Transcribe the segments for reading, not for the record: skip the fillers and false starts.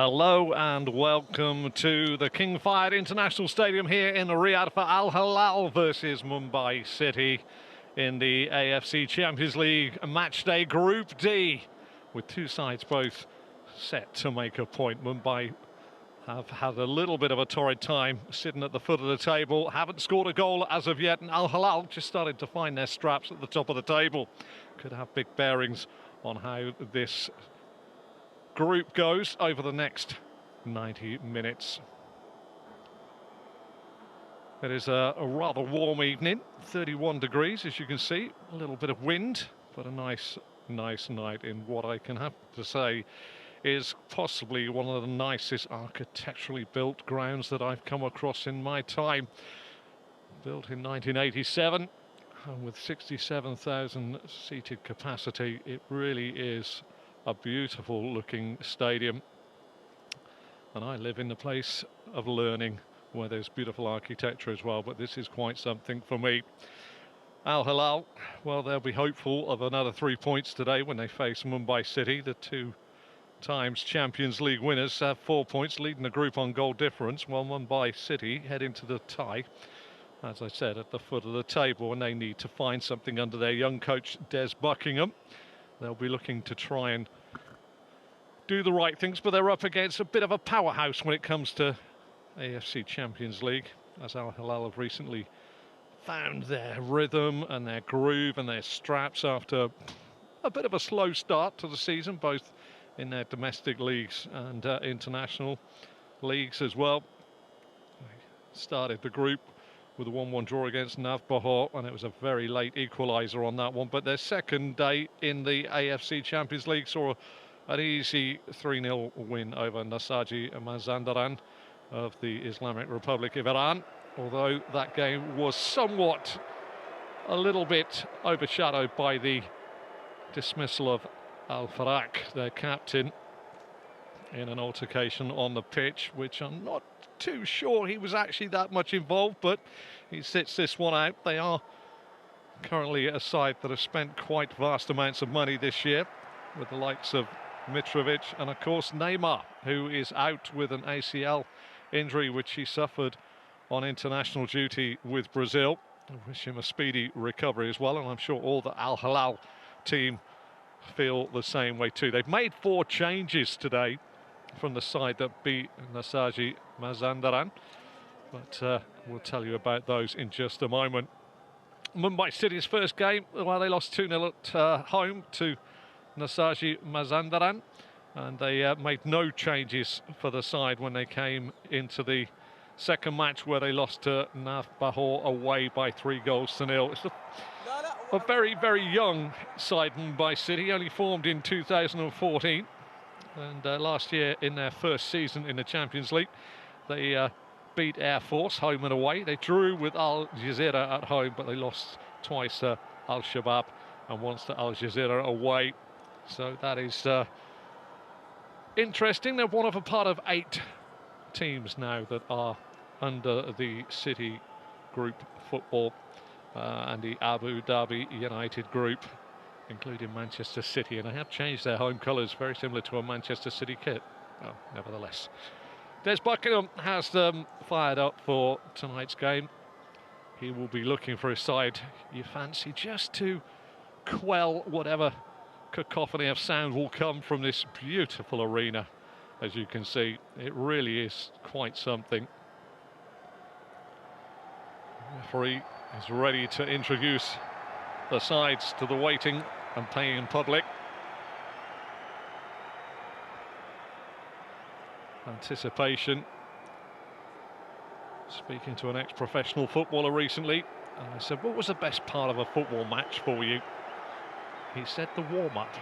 Hello and welcome to the King Fahd International Stadium here in Riyadh for Al Hilal versus Mumbai City in the AFC Champions League matchday Group D, with two sides both set to make a point. Mumbai have had a little bit of a torrid time sitting at the foot of the table, haven't scored a goal as of yet, and Al Hilal just started to find their straps at the top of the table. Could have big bearings on how this group goes over the next 90 minutes. It is a rather warm evening, 31 degrees as you can see, a little bit of wind, but a nice night in what I can have to say is possibly one of the nicest architecturally built grounds that I've come across in my time. Built in 1987 and with 67,000 seated capacity, it really is a beautiful looking stadium, and I live in the place of learning where there's beautiful architecture as well, but this is quite something for me. Al Hilal, well, they'll be hopeful of another 3 points today when they face Mumbai City. The two times Champions League winners have 4 points, leading the group on goal difference, while Mumbai City head into the tie, as I said, at the foot of the table, and they need to find something under their young coach Des Buckingham. They'll be looking to try and do the right things, but they're up against a bit of a powerhouse when it comes to AFC Champions League, as Al Hilal have recently found their rhythm and their groove and their straps after a bit of a slow start to the season, both in their domestic leagues and international leagues as well. They started the group with a 1-1 draw against Navbahor, and it was a very late equaliser on that one. But their second day in the AFC Champions League saw an easy 3-0 win over Nasaji Mazandaran of the Islamic Republic of Iran, although that game was somewhat a little bit overshadowed by the dismissal of Al-Farak, their captain, in an altercation on the pitch, which I'm not too sure he was actually that much involved, but he sits this one out. They are currently a side that have spent quite vast amounts of money this year, with the likes of Mitrovic and of course Neymar, who is out with an ACL injury which he suffered on international duty with Brazil. I wish him a speedy recovery as well, and I'm sure all the Al Hilal team feel the same way too. They've made 4 changes today from the side that beat Nasaji Mazandaran, but we'll tell you about those in just a moment. Mumbai City's first game, well, they lost 2-0 at home to Nasaji Mazandaran, and they made no changes for the side when they came into the second match, where they lost to Navbahor away by 3-0. It's a very, very young side, Mumbai City, only formed in 2014, and last year in their first season in the Champions League they beat Air Force home and away. They drew with Al Jazeera at home, but they lost twice to Al Shabab and once to Al Jazeera away. So that is interesting. They're one of a part of 8 teams now that are under the City Group football and the Abu Dhabi United Group, including Manchester City, and they have changed their home colours, very similar to a Manchester City kit. Oh, nevertheless, Des Buckingham has them fired up for tonight's game. He will be looking for a side you fancy, just to quell whatever cacophony of sound will come from this beautiful arena. As you can see, it really is quite something. The referee is ready to introduce the sides to the waiting and paying public. Anticipation. Speaking to an ex-professional footballer recently, and I said, what was the best part of a football match for you? He said, the warm-up.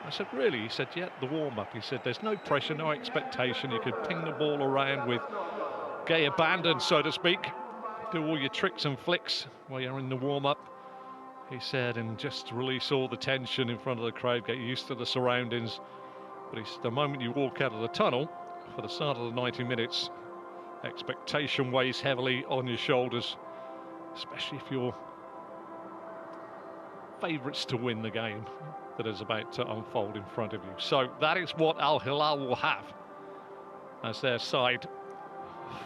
I said, really? He said, yeah, the warm-up. He said, there's no pressure, no expectation. You could ping the ball around with gay abandon, so to speak. Do all your tricks and flicks while you're in the warm-up, he said, and just release all the tension in front of the crowd, get used to the surroundings. But he said, the moment you walk out of the tunnel for the start of the 90 minutes, expectation weighs heavily on your shoulders, especially if you're favourites to win the game that is about to unfold in front of you. So that is what Al Hilal will have as their side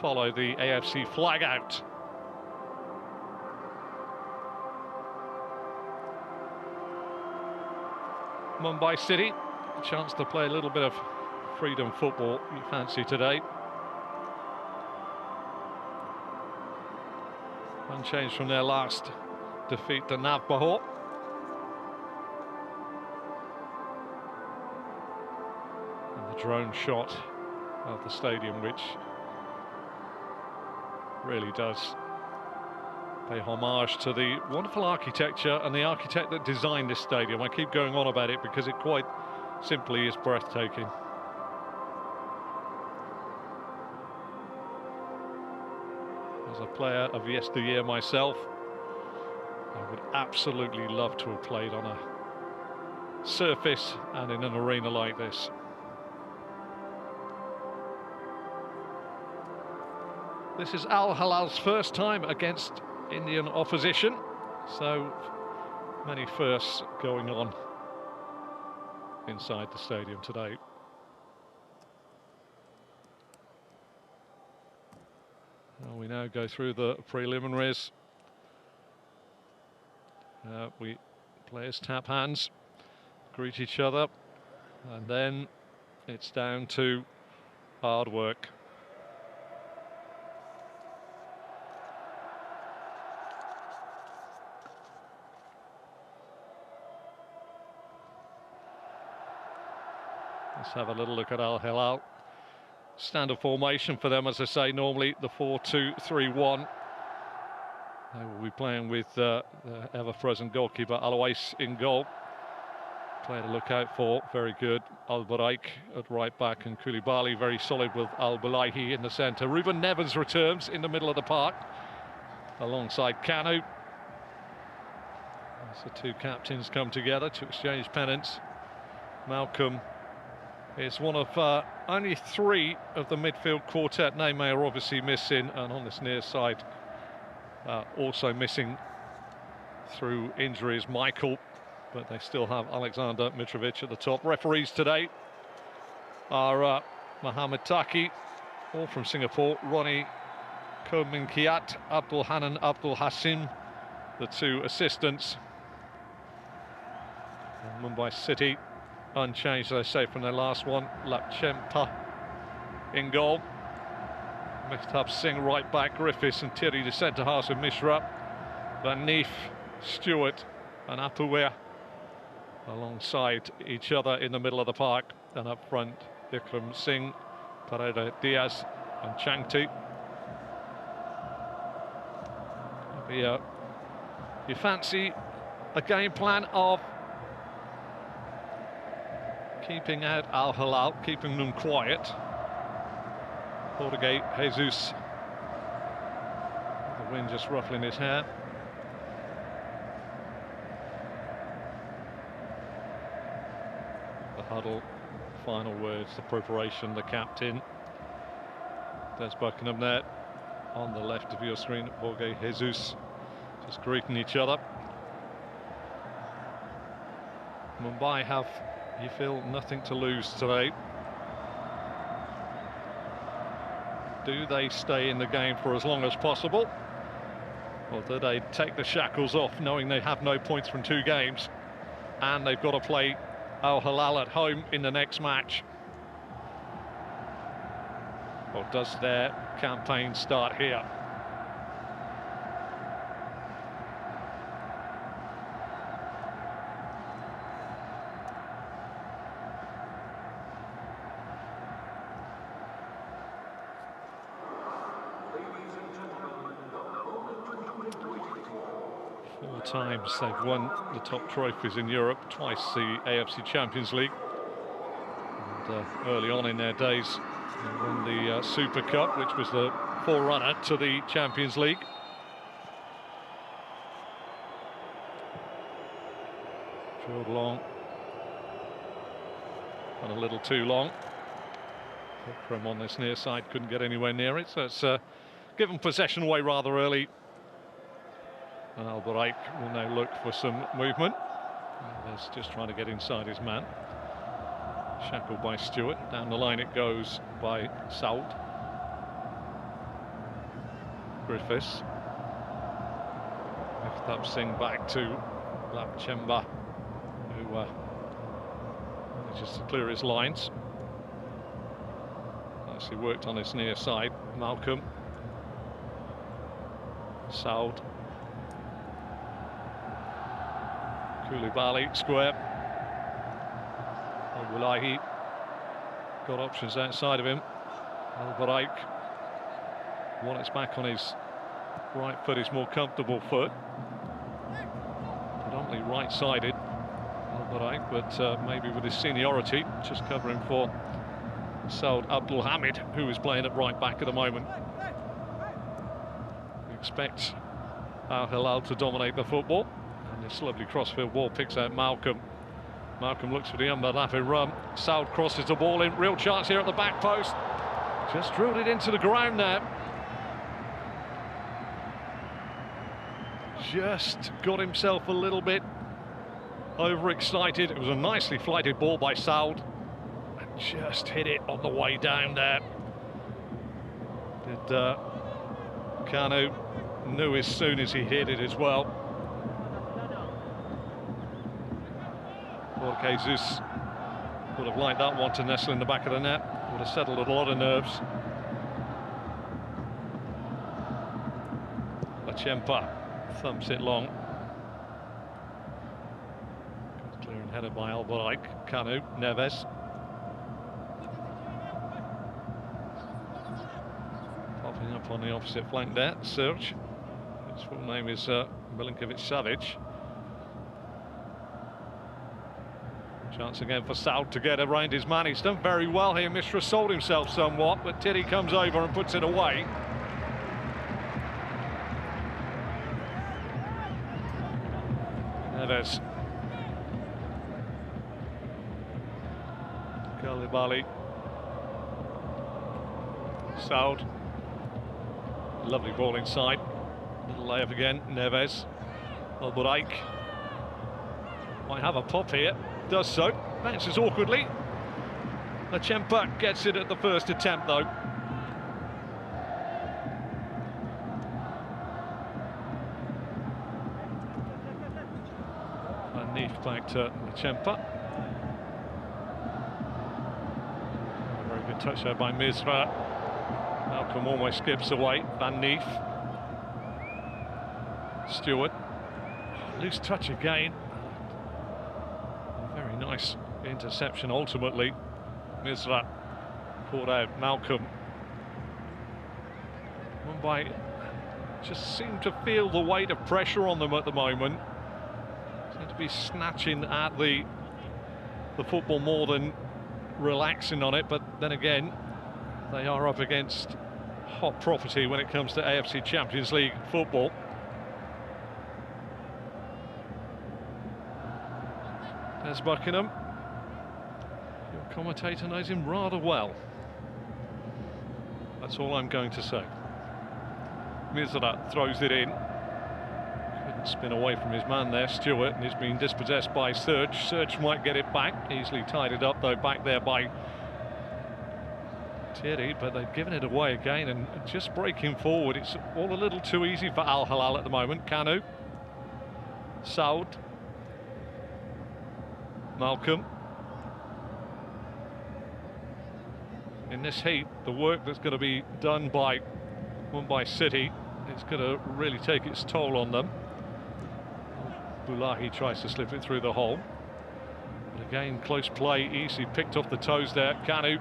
follow the AFC flag out. Mumbai City, a chance to play a little bit of freedom football you fancy today. Unchanged from their last defeat to Navbahor. And the drone shot of the stadium, which really does pay homage to the wonderful architecture and the architect that designed this stadium. I keep going on about it because it quite simply is breathtaking. As a player of yesteryear myself, I would absolutely love to have played on a surface and in an arena like this. This is Al Hilal's first time against Indian opposition, so many firsts going on inside the stadium today. Well, we now go through the preliminaries. We players tap hands, greet each other, and then it's down to hard work. Let's have a little look at Al Hilal. Standard formation for them, as I say, normally the 4-2-3-1. They will be playing with the ever-present goalkeeper Alois in goal. Player to look out for, very good. Al-Baraik at right back, and Koulibaly very solid with Al-Balahi in the centre. Ruben Neves returns in the middle of the park alongside Kanu. As the two captains come together to exchange pennants. Malcolm is one of only three of the midfield quartet. Neymar are obviously missing, and on this near side also missing through injuries Michael, but they still have Alexander Mitrovic at the top. Referees today are Mohamed Taki, all from Singapore, Ronnie Komin Kiat, Abdul Hanan Abdul Hasim, the two assistants. And Mumbai City unchanged, as I say, from their last one. Lapchempa in goal. Mehtab Singh right back, Griffiths and Thierry the centre halves with Mishra, Van Neef, Stewart and Apuwea alongside each other in the middle of the park, and up front Vikram Singh, Pereira Diaz and Changti. You fancy a game plan of keeping out Al Hilal, keeping them quiet. Jorge Jesus, the wind just ruffling his hair. The huddle, final words, the preparation, the captain. There's Buckingham there on the left of your screen. Jorge Jesus just greeting each other. Mumbai have, you feel, nothing to lose today. Do they stay in the game for as long as possible, or do they take the shackles off, knowing they have no points from 2 games and they've got to play Al Hilal at home in the next match? Or does their campaign start here? Times they've won the top trophies in Europe, twice the AFC Champions League, and early on in their days they won the Super Cup, which was the forerunner to the Champions League. Drilled long and a little too long. From on this near side couldn't get anywhere near it, so it's given possession away rather early. And Al-Baraik will now look for some movement. He's just trying to get inside his man. Shackled by Stewart. Down the line it goes by Saud. Griffiths. Lift up Singh back to Lapchemba, who manages to clear his lines. Nicely worked on his near side. Malcolm. Saud. Koulibaly, square. Wallahi got options outside of him. Al-Baraik won its back on his right foot, his more comfortable foot. Predominantly right-sided, Al-Baraik, but maybe with his seniority, just covering for Saud Abdul Hamid, who is playing at right back at the moment. We expect Al Hilal to dominate the football, and this lovely crossfield ball picks out Malcolm. Malcolm looks for the underlapping run. Saud crosses the ball in. Real chance here at the back post. Just drilled it into the ground now. Just got himself a little bit overexcited. It was a nicely flighted ball by Saud. And just hit it on the way down there. Did Kanu knew as soon as he hit it as well. Jesus would have liked that one to nestle in the back of the net. Would have settled a lot of nerves. Lachempa thumps it long. Clear and headed by Al-Baraik. Kanu, Neves. Popping up on the opposite flank there. Search. His full name is Milinkovic-Savic. Chance again for Saud to get around his man. He's done very well here. Mishra sold himself somewhat, but Tiddy comes over and puts it away. Neves. Koulibaly. Saud. Lovely ball inside. Little layup again. Neves. Al-Baraik. Might have a pop here. Does so, bounces awkwardly. Lachempa gets it at the first attempt though. And Neef back to Lachempa. A very good touch there by Misra. Malcolm almost skips away. Van Neef. Stewart. Loose touch again. Nice interception ultimately. Misra caught out Malcolm. Mumbai just seem to feel the weight of pressure on them at the moment. Seem to be snatching at the football more than relaxing on it, but then again they are up against hot property when it comes to AFC Champions League football. There's Buckingham. Your commentator knows him rather well. That's all I'm going to say. Misra throws it in. Couldn't spin away from his man there, Stewart, and he's been dispossessed by Serge. Serge might get it back. Easily tied it up though back there by Thierry, but they've given it away again, and just breaking forward, it's all a little too easy for Al Hilal at the moment. Kanu. Saud. Malcolm. In this heat, the work that's going to be done by Mumbai City is going to really take its toll on them. Bulahi tries to slip it through the hole. But again, close play, easy picked off the toes there. Kanu.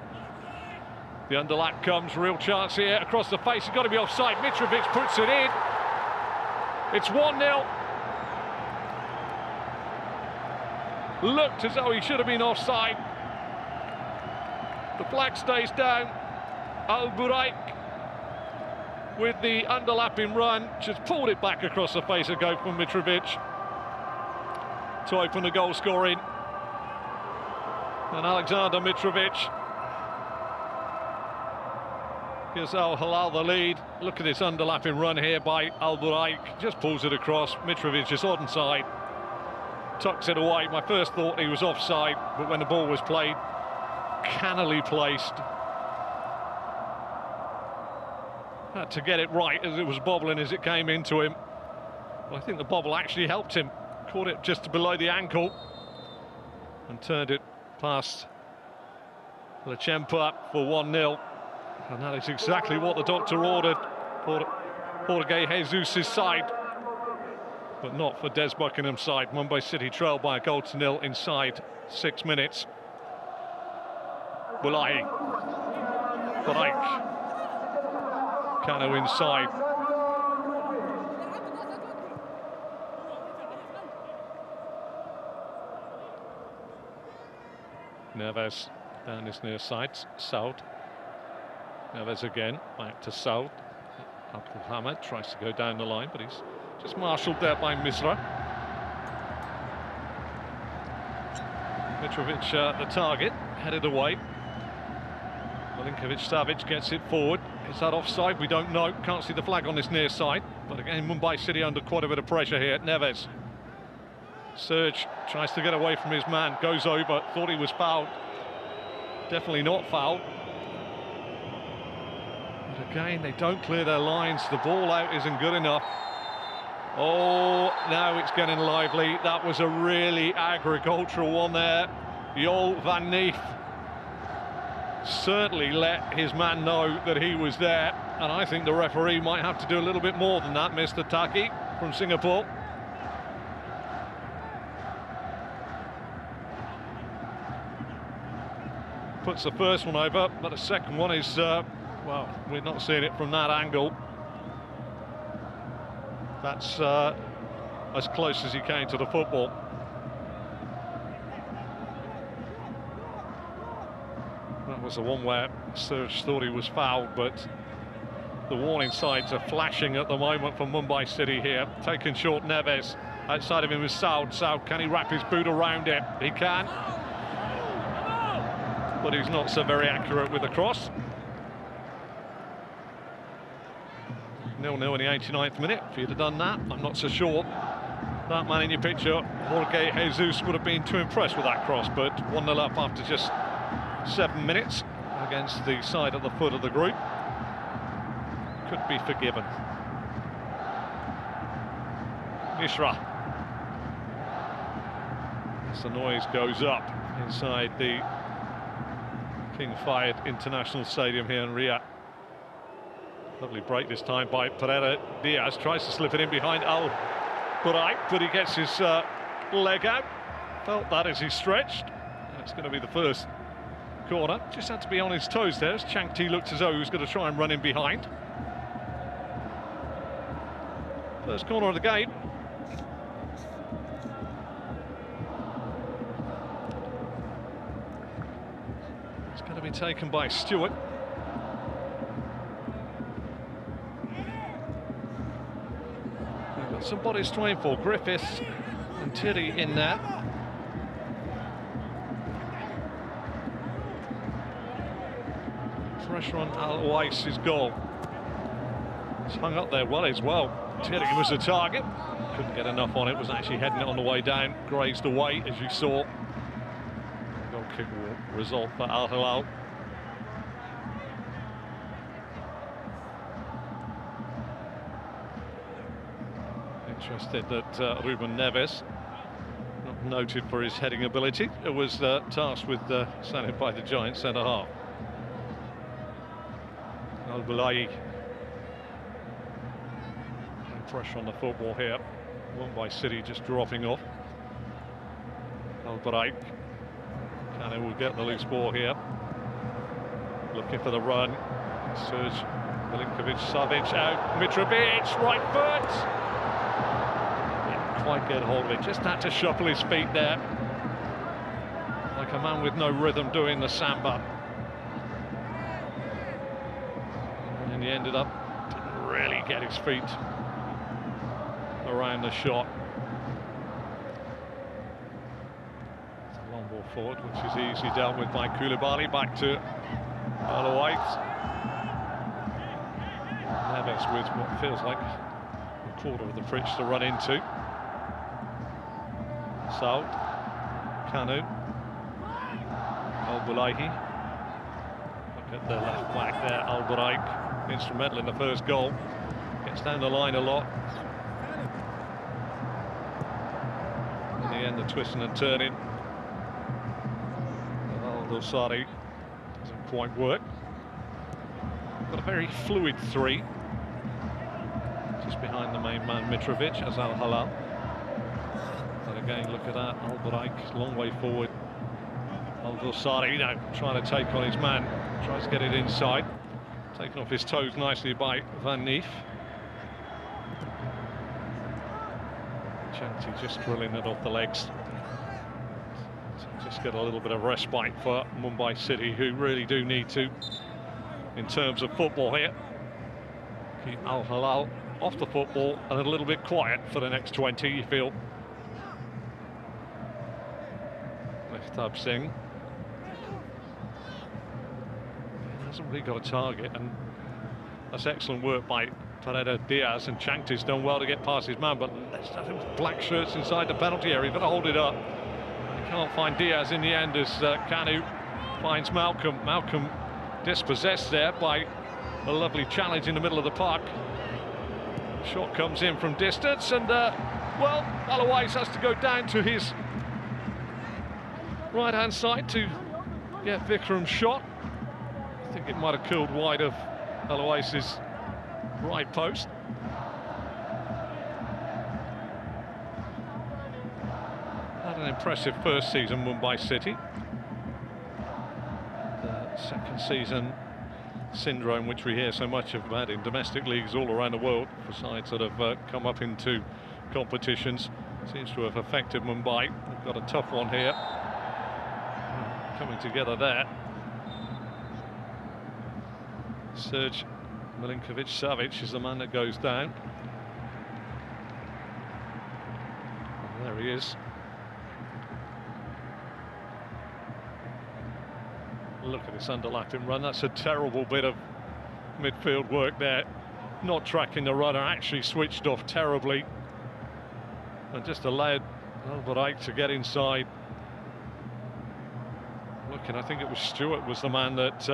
The underlap comes, real chance here, across the face, it's got to be offside. Mitrovic puts it in. It's 1-0. Looked as though he should have been offside. The flag stays down. Al-Baraik with the underlapping run, just pulled it back across the face of goal from Mitrovic to open the goal scoring. And Alexander Mitrovic gives Al Hilal the lead. Look at this underlapping run here by Al-Baraik. Just pulls it across. Mitrovic is onside. Tucks it away. My first thought he was offside, but when the ball was played, uncannily placed. Had to get it right as it was bobbling as it came into him. Well, I think the bobble actually helped him. Caught it just below the ankle and turned it past Lechempa for 1-0. And that is exactly what the doctor ordered for Jorge Jesus' side, but not for Des Buckingham's side. Mumbai City trail by a goal to nil inside 6 minutes. Bulayi, Barak, Kanu inside. Neves down his near side. Saud. Neves again, back to Saud. Abdul Hamid tries to go down the line, but he's just marshalled there by Misra. Mitrovic the target, headed away. Milinkovic-Savic gets it forward. Is that offside? We don't know. Can't see the flag on this near side. But again, Mumbai City under quite a bit of pressure here. Neves. Serge tries to get away from his man. Goes over. Thought he was fouled. Definitely not fouled. But again, they don't clear their lines. The ball out isn't good enough. Oh, now it's getting lively. That was a really agricultural one there. Jol van Neef certainly let his man know that he was there, and I think the referee might have to do a little bit more than that. Mr. Taki from Singapore. Puts the first one over, but the second one is, well, we're not seeing it from that angle. That's as close as he came to the football. That was the one where Serge thought he was fouled, but the warning signs are flashing at the moment for Mumbai City here. Taking short Neves. Outside of him is Saud. Saud, can he wrap his boot around it? He can. But he's not so very accurate with the cross. 0-0 in the 89th minute. If he'd have done that, I'm not so sure that man in your picture, Jorge Jesus, would have been too impressed with that cross. But 1-0 up after just 7 minutes against the side at the foot of the group. Could be forgiven. Mishra. As the noise goes up inside the King Fahd International Stadium here in Riyadh. Lovely break this time by Pereira Diaz. Tries to slip it in behind Al Burai, but he gets his leg out. Felt that as he stretched. That's going to be the first corner. Just had to be on his toes there as Chang Ti looked as though he was going to try and run in behind. First corner of the game. It's going to be taken by Stewart. We've got some bodies to aim for. Griffiths and Tiri in there. Pressure on Al-Owais's goal. It's hung up there well as well. Tiri was the target. Couldn't get enough on it. Was actually heading it on the way down. Grazed away, as you saw. Goal kick result for Al Hilal. Interested that Ruben Neves, not noted for his heading ability, was tasked with standing by the giant centre half. Al Bulayi. Pressure on the football here. Mumbai City just dropping off. Al Bulayi. Kanu will get the loose ball here. Looking for the run. Serge Milinkovic-Savic out. Mitrovic, right foot. Didn't quite get hold of it. Just had to shuffle his feet there. Like a man with no rhythm doing the samba. And he ended up, didn't really get his feet around the shot. It's a long ball forward, which is easily dealt with by Koulibaly. Back to Al-Owais. Neves with what feels like a quarter of the pitch to run into. Saud, Kanu, Al Abdullahi. Look at the left back there, Al-Buraik, instrumental in the first goal. Gets down the line a lot. In the end, the twisting and turning. Al-Dosari doesn't quite work. Got a very fluid three. Just behind the main man, Mitrovic, as Hilal. But again, look at that, Al-Buraik, long way forward. Al-Dosari now trying to take on his man, tries to get it inside. Taken off his toes nicely by Van Neef. Chanty just drilling it off the legs. So just get a little bit of respite for Mumbai City, who really do need to, in terms of football here. Keep Al-Hilal off the football and a little bit quiet for the next 20, you feel. Mehtab Singh. He hasn't really got a target, and that's excellent work by Pereira Diaz, and Chanty's done well to get past his man, but there's nothing with black shirts inside the penalty area. You've got to hold it up. You can't find Diaz in the end as Kanu finds Malcolm. Malcolm dispossessed there by a lovely challenge in the middle of the park. Shot comes in from distance, and well, Alois has to go down to his right-hand side to get Vikram's shot. I think it might have curled wide of Alois's right post. Had an impressive first season, Mumbai City. The second season syndrome, which we hear so much about in domestic leagues all around the world for sides that have come up into competitions, seems to have affected Mumbai. They've got a tough one here. Coming together there. Serge Milinkovic-Savic is the man that goes down. And there he is. Look at this underlapping run. That's a terrible bit of midfield work there. Not tracking the runner, actually switched off terribly. And just allowed Al-Buraik to get inside. Looking, I think it was Stewart was the man that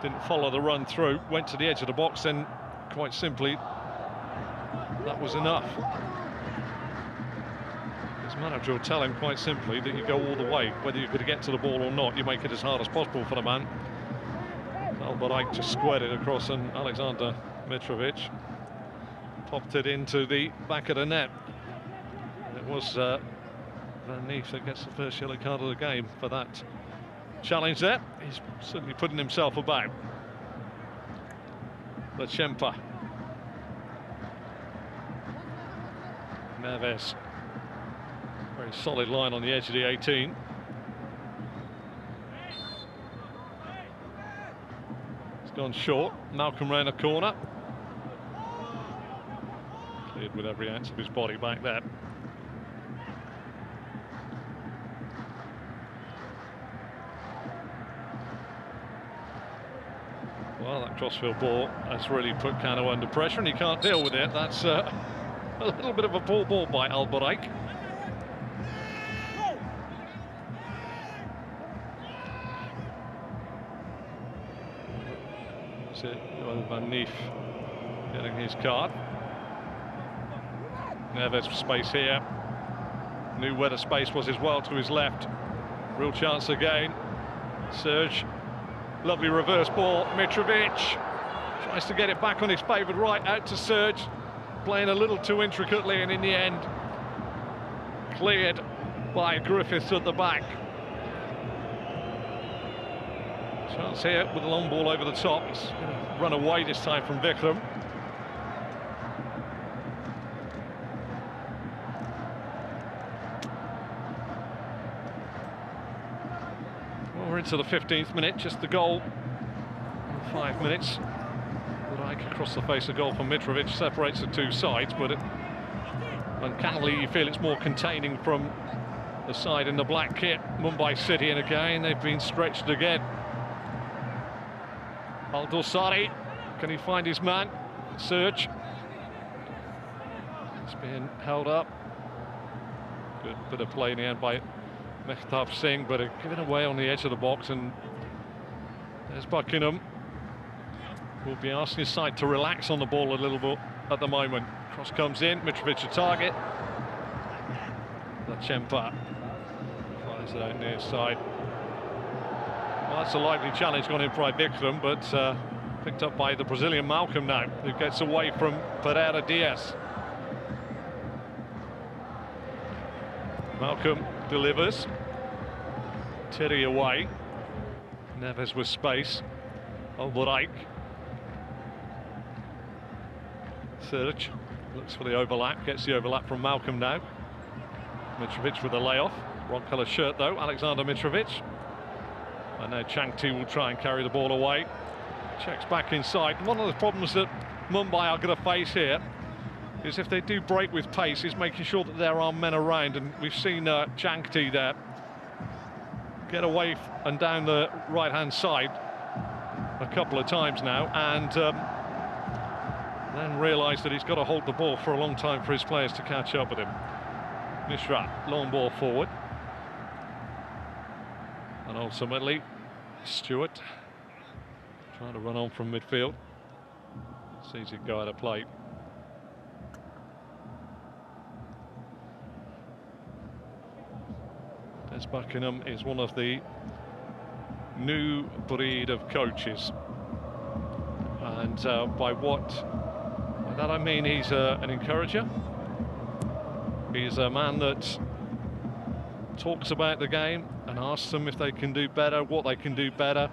didn't follow the run through, went to the edge of the box, and quite simply, that was enough. His manager will tell him quite simply that you go all the way, whether you're going to get to the ball or not, you make it as hard as possible for the man. Al-Buraik just squared it across, and Alexander Mitrovic popped it into the back of the net. It was Van Neef that gets the first yellow card of the game for that challenge there. He's certainly putting himself about. Lachempa. Neves. Very solid line on the edge of the 18. It's gone short. Malcolm round the corner. Cleared with every ounce of his body back there. Well, that crossfield ball has really put Kanu under pressure, and he can't deal with it. That's a little bit of a poor ball by Al-Buraik. That's it. Van Neef getting his card. Neves space here. Knew where the space was as well to his left. Real chance again. Serge. Lovely reverse ball. Mitrovic tries to get it back on his favoured right, out to Serge, playing a little too intricately, and in the end cleared by Griffiths at the back. Chance here with a long ball over the top. He's going to run away this time from Vikram. We're into the 15th minute, just the goal in 5 minutes. Buraik across the face, a goal from Mitrovic separates the two sides, but uncannily you feel it's more containing from the side in the black kit, Mumbai City, and again they've been stretched again. Al-Dosari, can he find his man? Serge. It's being held up. Good bit of play in the end by Mehtab Singh, but given away on the edge of the box, and there's Buckingham. Will be asking his side to relax on the ball a little bit at the moment. Cross comes in, Mitrovic a target. Lachempa finds it out near side. Well, that's a lively challenge gone in by Vikram, but picked up by the Brazilian Malcolm now, who gets away from Pereira Diaz. Malcolm delivers. Terry away. Neves with space. Alboraik. Serge looks for the overlap, gets the overlap from Malcolm now. Mitrovic with a layoff. Wrong colour shirt though, Alexander Mitrovic. And now Changti will try and carry the ball away. Checks back inside. One of the problems that Mumbai are going to face here is if they do break with pace, is making sure that there are men around. And we've seen Changti there get away and down the right-hand side a couple of times now, and then realise that he's got to hold the ball for a long time for his players to catch up with him. Mishra, long ball forward. And ultimately, Stewart trying to run on from midfield. Sees it go out of play. Des Buckingham is one of the new breed of coaches. And by that I mean he's an encourager. He's a man that talks about the game and asks them if they can do better, what they can do better.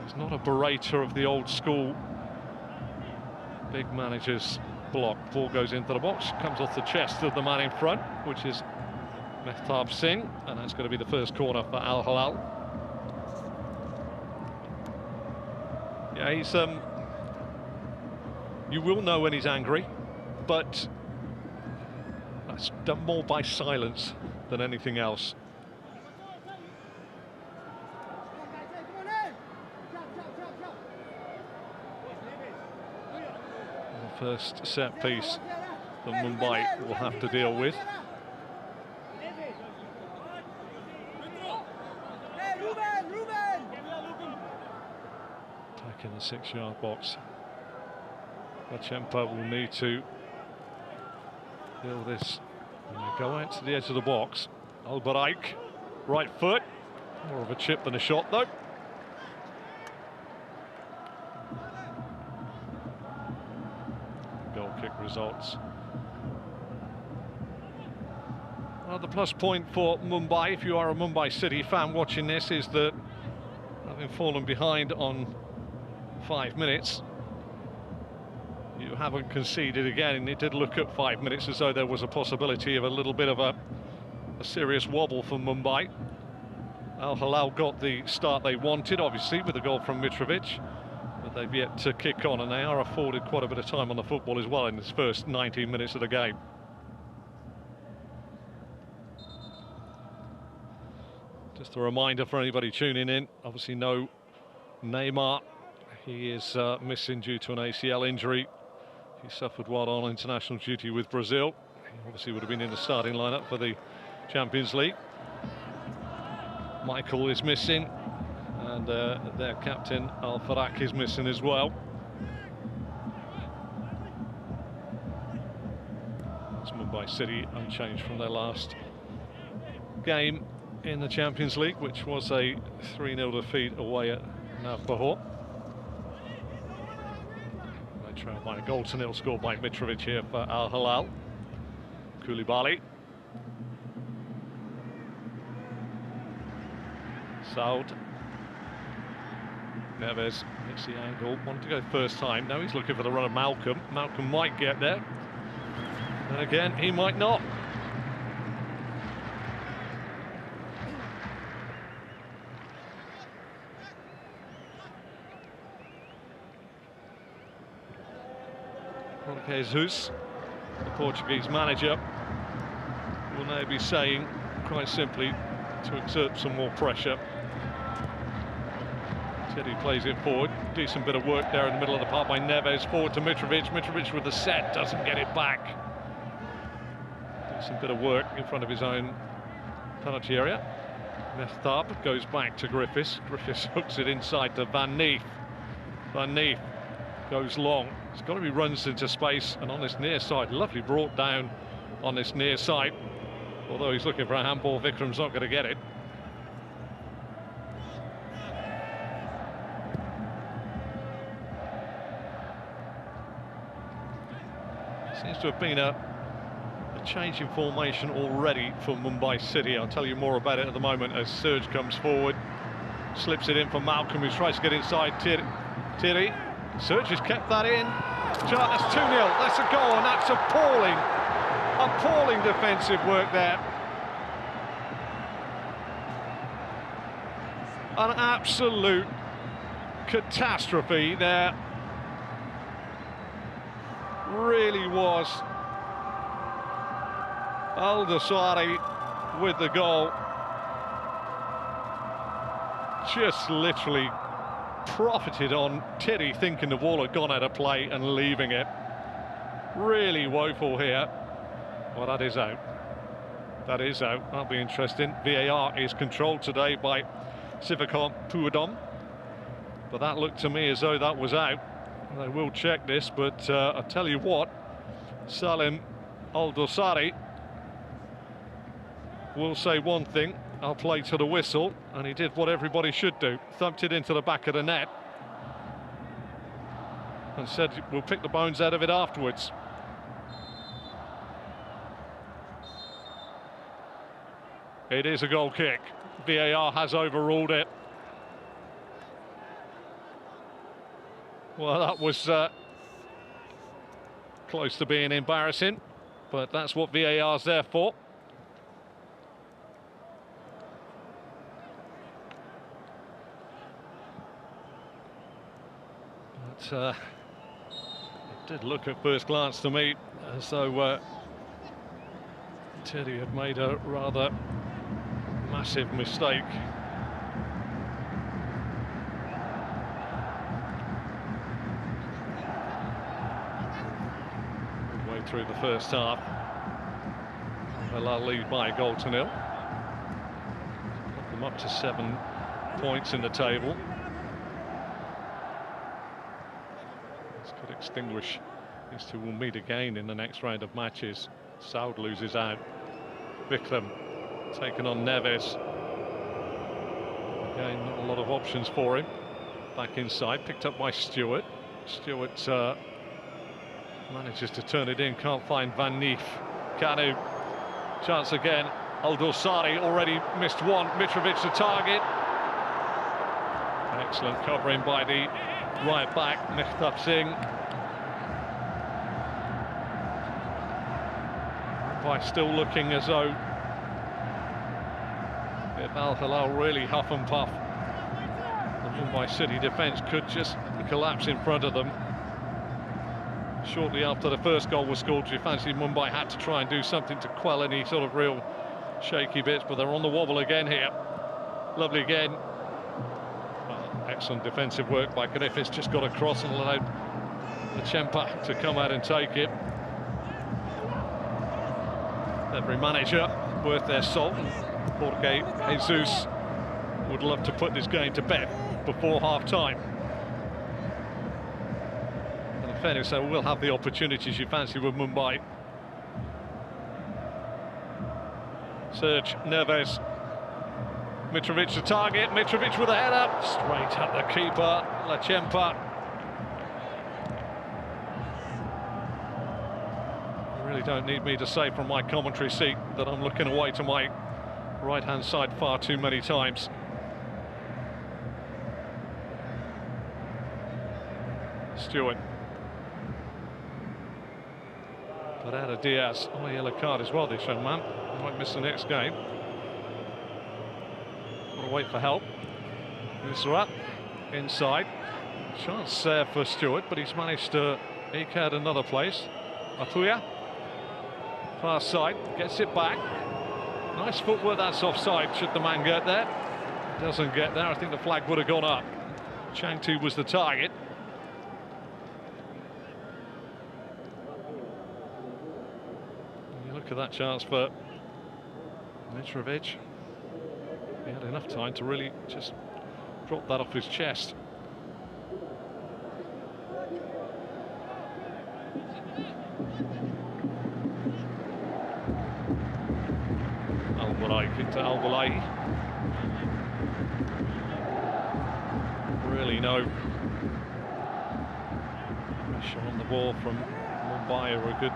He's not a berater of the old school big managers block. Ball goes into the box, comes off the chest of the man in front, which is Mehtab Singh, and that's going to be the first corner for Al Hilal. Yeah, he's you will know when he's angry, but that's done more by silence than anything else. The first set piece that Mumbai will have to deal with. Back in the 6-yard box. Lachempa will need to deal this. And they go out to the edge of the box. Alboraik, right foot. More of a chip than a shot though. Goal kick results. Well, the plus point for Mumbai, if you are a Mumbai City fan watching this, is that having fallen behind on 5 minutes, you haven't conceded again, and it did look at 5 minutes as though there was a possibility of a little bit of a serious wobble from Mumbai. Al Hilal got the start they wanted, obviously, with the goal from Mitrovic, but they've yet to kick on, and they are afforded quite a bit of time on the football as well in this first 19 minutes of the game. Just a reminder for anybody tuning in, obviously no Neymar. He is missing due to an ACL injury he suffered while on international duty with Brazil. He obviously would have been in the starting lineup for the Champions League. Michael is missing, and their captain Al Farak is missing as well. It's Mumbai City unchanged from their last game in the Champions League, which was a 3-0 defeat away at Navbahor. They trail by a goal to nil, scored by Mitrovic here for Al Hilal. Koulibaly. Saud. Neves hits the angle, wanted to go first time, now he's looking for the run of Malcolm. Malcolm might get there, and again he might not. Jesus, the Portuguese manager, will now be saying quite simply to exert some more pressure. Teddy plays it forward, decent bit of work there in the middle of the park by Neves, forward to Mitrovic. Mitrovic with the set, doesn't get it back. Decent bit of work in front of his own penalty area. Mehtab goes back to Griffiths. Griffiths hooks it inside to Van Neef. Van Neef goes long. It's got to be runs into space, and on this near side, lovely brought down on this near side. Although he's looking for a handball, Vikram's not going to get it. Seems to have been a change in formation already for Mumbai City. I'll tell you more about it at the moment as Serge comes forward, slips it in for Malcolm, who tries to get inside Thierry. Serge has kept that in. That's 2-0, that's a goal, and that's appalling defensive work there. An absolute catastrophe there. Really was. Al-Dosari with the goal. Just literally profited on Thierry thinking the ball had gone out of play and leaving it. Really woeful here. Well, that is out. That is out. That'll be interesting. VAR is controlled today by Sivakar Puadom. But that looked to me as though that was out. They will check this, but I'll tell you what, Salim Al-Dosari will say one thing: I'll play to the whistle, and he did what everybody should do, thumped it into the back of the net and said we'll pick the bones out of it afterwards. It is a goal kick. VAR has overruled it. Well, that was close to being embarrassing, but that's what VAR's there for. But it did look at first glance to me as though Teddy had made a rather massive mistake. Midway through the first half, Hilal lead by a goal to nil. Put them up to 7 points in the table. This could extinguish. These two will meet again in the next round of matches. Saud loses out. Vikram taken on Neves. Again, not a lot of options for him. Back inside, picked up by Stewart. Stewart manages to turn it in, can't find Van Neef. Kanu, chance again. Al-Dosari already missed one. Mitrovic the target. Excellent covering by the right back, Mehtab Singh. By still looking as though if Al Hilal really huff and puff, the Mumbai City defence could just collapse in front of them. Shortly after the first goal was scored, you fancied Mumbai had to try and do something to quell any sort of real shaky bits, but they're on the wobble again here. Lovely again. Excellent defensive work by Griffiths, just got across and allowed the Chempa to come out and take it. Every manager worth their salt. Jorge Jesus would love to put this game to bed before half-time. And in fairness, they will have the opportunities you fancy with Mumbai. Serge Neves. Mitrovic the target. Mitrovic with a header. Straight at the keeper, Lachempa. Really don't need me to say from my commentary seat that I'm looking away to my right-hand side far too many times. Stewart. Pereira Diaz. Oh, yellow card as well, this young man. Might miss the next game. Got to wait for help. Nusrat inside. Chance there for Stewart, but he's managed to eke out another place. Apuya. Far side, gets it back. Nice footwork, that's offside. Should the man get there? Doesn't get there. I think the flag would have gone up. Changtu was the target. And you look at that chance for Mitrovic. enough time to really just drop that off his chest. Al-Buraik into Al-Bulahi. Really no pressure on the ball from Mumbai, who are a good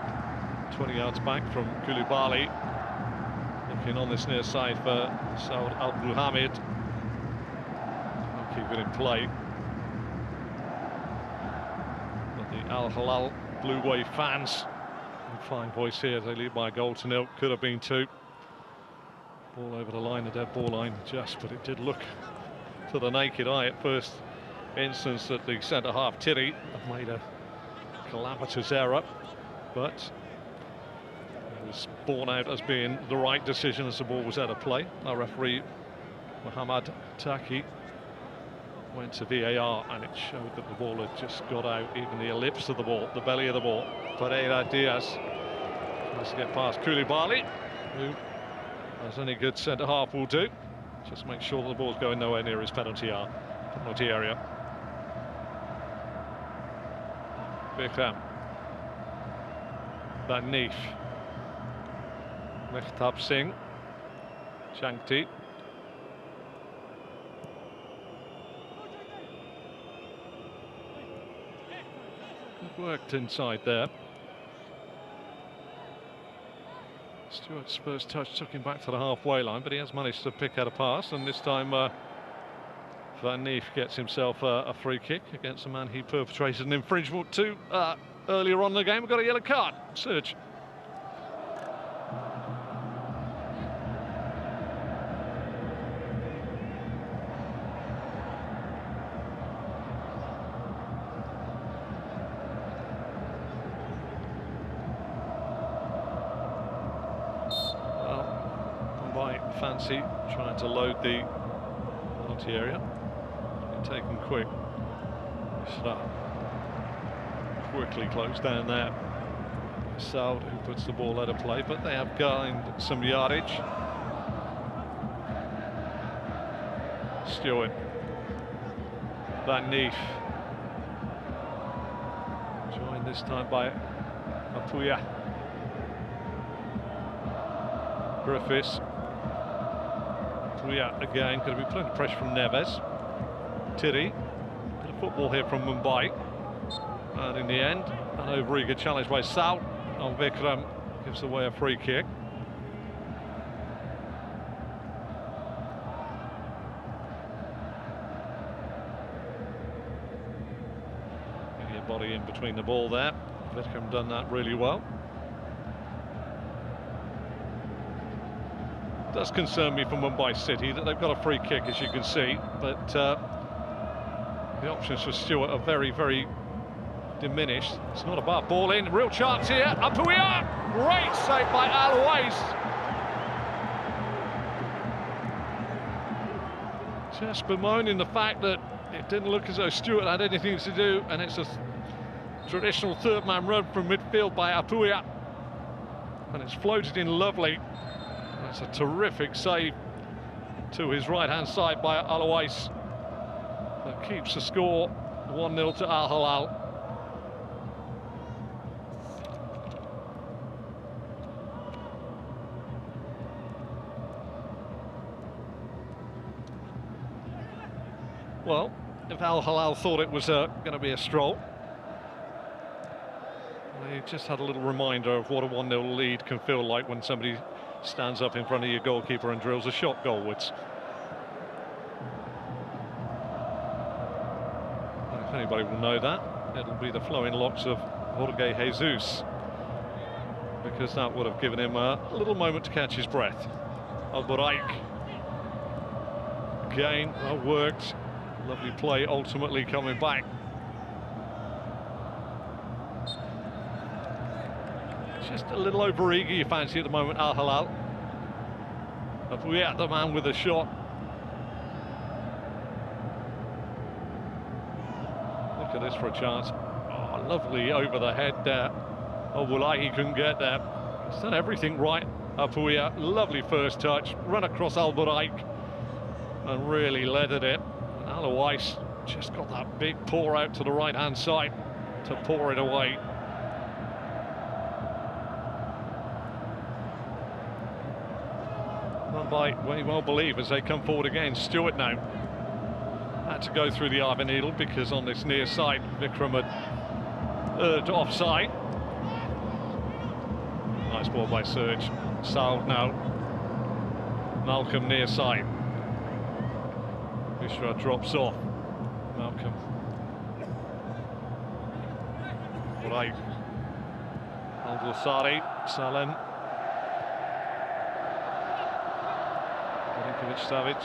20 yards back from Koulibaly. Looking on this near side for Saud Al-Muhammad. Keep it in play. But the Al Hilal Blue Wave fans in fine voice here. They lead by a goal to nil. Could have been 2. Ball over the line, the dead ball line, just, but it did look to the naked eye at first instance that the centre half Tiri have made a calamitous error, but it was borne out as being the right decision as the ball was out of play. Our referee Muhammad Taki went to VAR and it showed that the ball had just got out, even the ellipse of the ball, the belly of the ball. Pereira Diaz tries to get past Koulibaly, who, as any good centre half will do, just make sure that the ball's going nowhere near his penalty area. Bikram, Banif, Mehtab Singh, Changti. Good worked inside there. Stewart's first touch took him back to the halfway line, but he has managed to pick out a pass, and this time Van Neef gets himself a free kick against a man he perpetrated an infringement to earlier on in the game. We've got a yellow card. Serge. Fancy trying to load the penalty area. Taken quick. Quickly closed down there. Saud, who puts the ball out of play, but they have gained some yardage. Stewart. Van Neef. Joined this time by Apuya. Griffiths. Again, going to be putting pressure from Neves. Tiri, bit of football here from Mumbai, and in the end, an over-eager challenge by Saud on Vikram gives away a free kick. Getting your body in between the ball there. Vikram done that really well. It does concern me for Mumbai City that they've got a free kick, as you can see, but the options for Stewart are very, very diminished. It's not a bad ball in, real chance here. Apuya, great save by Al-Wais. Just bemoaning the fact that it didn't look as though Stewart had anything to do, and it's a traditional third-man run from midfield by Apuya, and it's floated in lovely. That's a terrific save to his right-hand side by Al-Wais. That keeps the score 1-0 to Al Hilal. Well, if Al Hilal thought it was going to be a stroll, they just had a little reminder of what a 1-0 lead can feel like when somebody stands up in front of your goalkeeper and drills a shot goalwards. If anybody will know that, it'll be the flowing locks of Jorge Jesus, because that would have given him a little moment to catch his breath. Al-Buraik, again, well worked, lovely play, ultimately coming back. Just a little over-eager, you fancy at the moment, Al Hilal. But we had the man with a shot. Look at this for a chance. Oh, lovely over the head there. Oh, Wallahi couldn't get there. He's done everything right. Apuya, lovely first touch. Run across Al-Buraik. and really leathered it. Otherwise, just got that big pour out to the right-hand side to pour it away. Mumbai may well believe as they come forward again. Stewart now had to go through the eye of a needle because on this near side, Vikram had urged offside. Nice ball by Serge. Saud now. Malcolm near side. Mishra drops off. Malcolm. Right. Al-Dosari. Salem. Savic.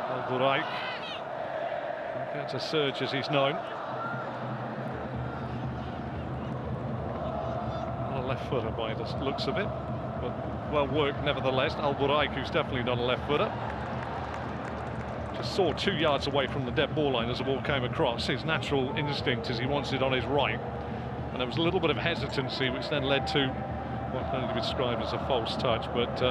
Al-Buraik. Gets a surge as he's known. Not a left footer by the looks of it, but well worked nevertheless. Al-Buraik, who's definitely not a left footer. Just saw 2 yards away from the dead ball line as the ball came across. His natural instinct is he wants it on his right. And there was a little bit of hesitancy which then led to what can only be described as a false touch, but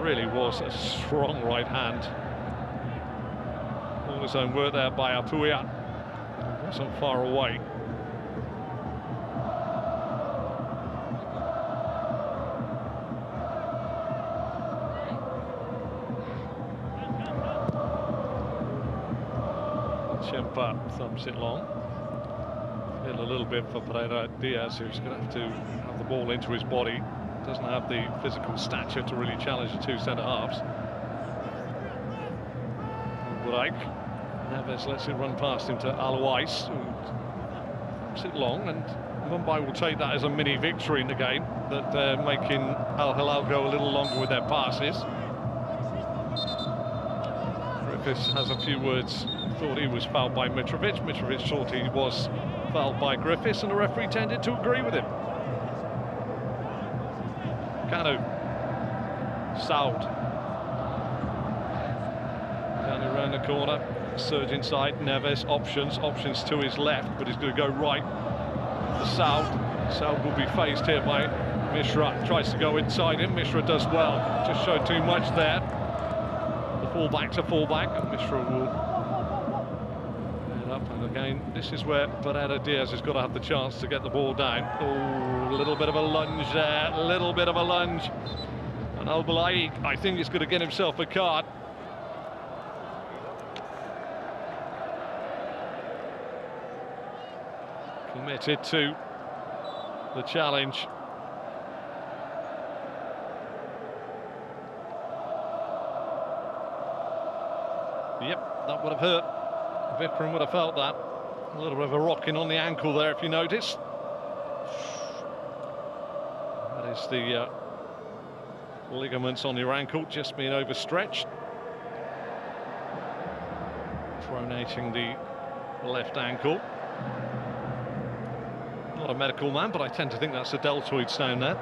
really was a strong right hand. All his own work there by Apuia. Wasn't far away. Chimpa thumps it long. Feel a little bit for Pereira Diaz, who's going to have the ball into his body. Doesn't have the physical stature to really challenge the two centre-halves. Buraik. Neves lets it run past him to Al-Wais, who thumps it long, and Mumbai will take that as a mini victory in the game, that they're making Al Hilal go a little longer with their passes. Griffiths has a few words. Thought he was fouled by Mitrovic. Mitrovic thought he was fouled by Griffiths, and the referee tended to agree with him. Kanu. Saud. Down around the corner. Surge inside. Neves. Options to his left, but he's going to go right. The Saud. Saud will be faced here by Mishra. Tries to go inside him. Mishra does well. Just showed too much there. The fullback's a fullback, and Mishra will. And again, this is where Pereira Diaz has got to have the chance to get the ball down. Oh, a little bit of a lunge there, a little bit of a lunge. And Al-Bulaik, I think, is going to get himself a card. Committed to the challenge. Yep, that would have hurt. Vikram would have felt that. A little bit of a rocking on the ankle there, if you notice. That is the ligaments on your ankle just being overstretched. Pronating the left ankle. Not a medical man, but I tend to think that's a deltoid down there.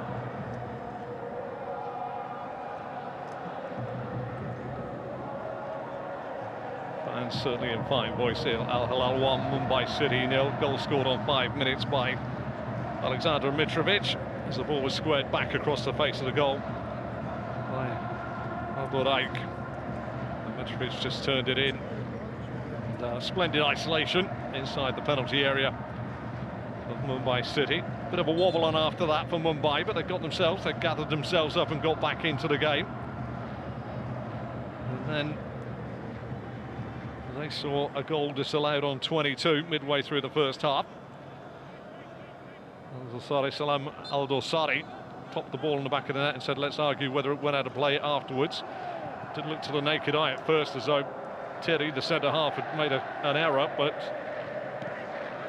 And certainly in fine voice here. Al Hilal 1, Mumbai City 0. Goal scored on 5 minutes by Alexander Mitrovic as the ball was squared back across the face of the goal by Al-Buraik. Mitrovic just turned it in. And, splendid isolation inside the penalty area of Mumbai City. Bit of a wobble on after that for Mumbai, but they gathered themselves up and got back into the game. And then they saw a goal disallowed on 22 midway through the first half. Salam Al-Dosari popped the ball in the back of the net and said, let's argue whether it went out of play afterwards. Didn't look to the naked eye at first as though Thierry, the centre-half, had made an error, but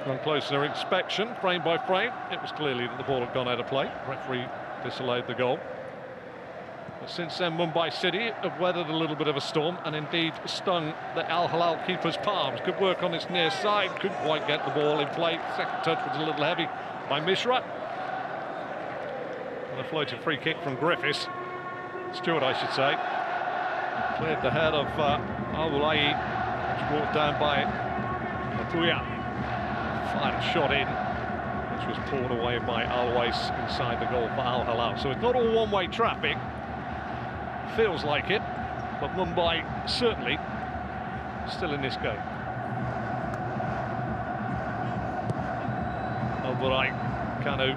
on closer inspection, frame by frame, it was clearly that the ball had gone out of play. Referee disallowed the goal. But since then, Mumbai City have weathered a little bit of a storm and indeed stung the Al Hilal keeper's palms. Good work on its near side, couldn't quite get the ball in play. Second touch was a little heavy by Mishra. And a floated free kick from Griffiths. Stewart, I should say. Cleared the head of Al-Bulaik, which brought down by Apuia. Fired a shot in, which was pulled away by Al-Wais inside the goal for Al Hilal. So it's not all one-way traffic. feels like it, but Mumbai certainly still in this game. Alburai, Kanu.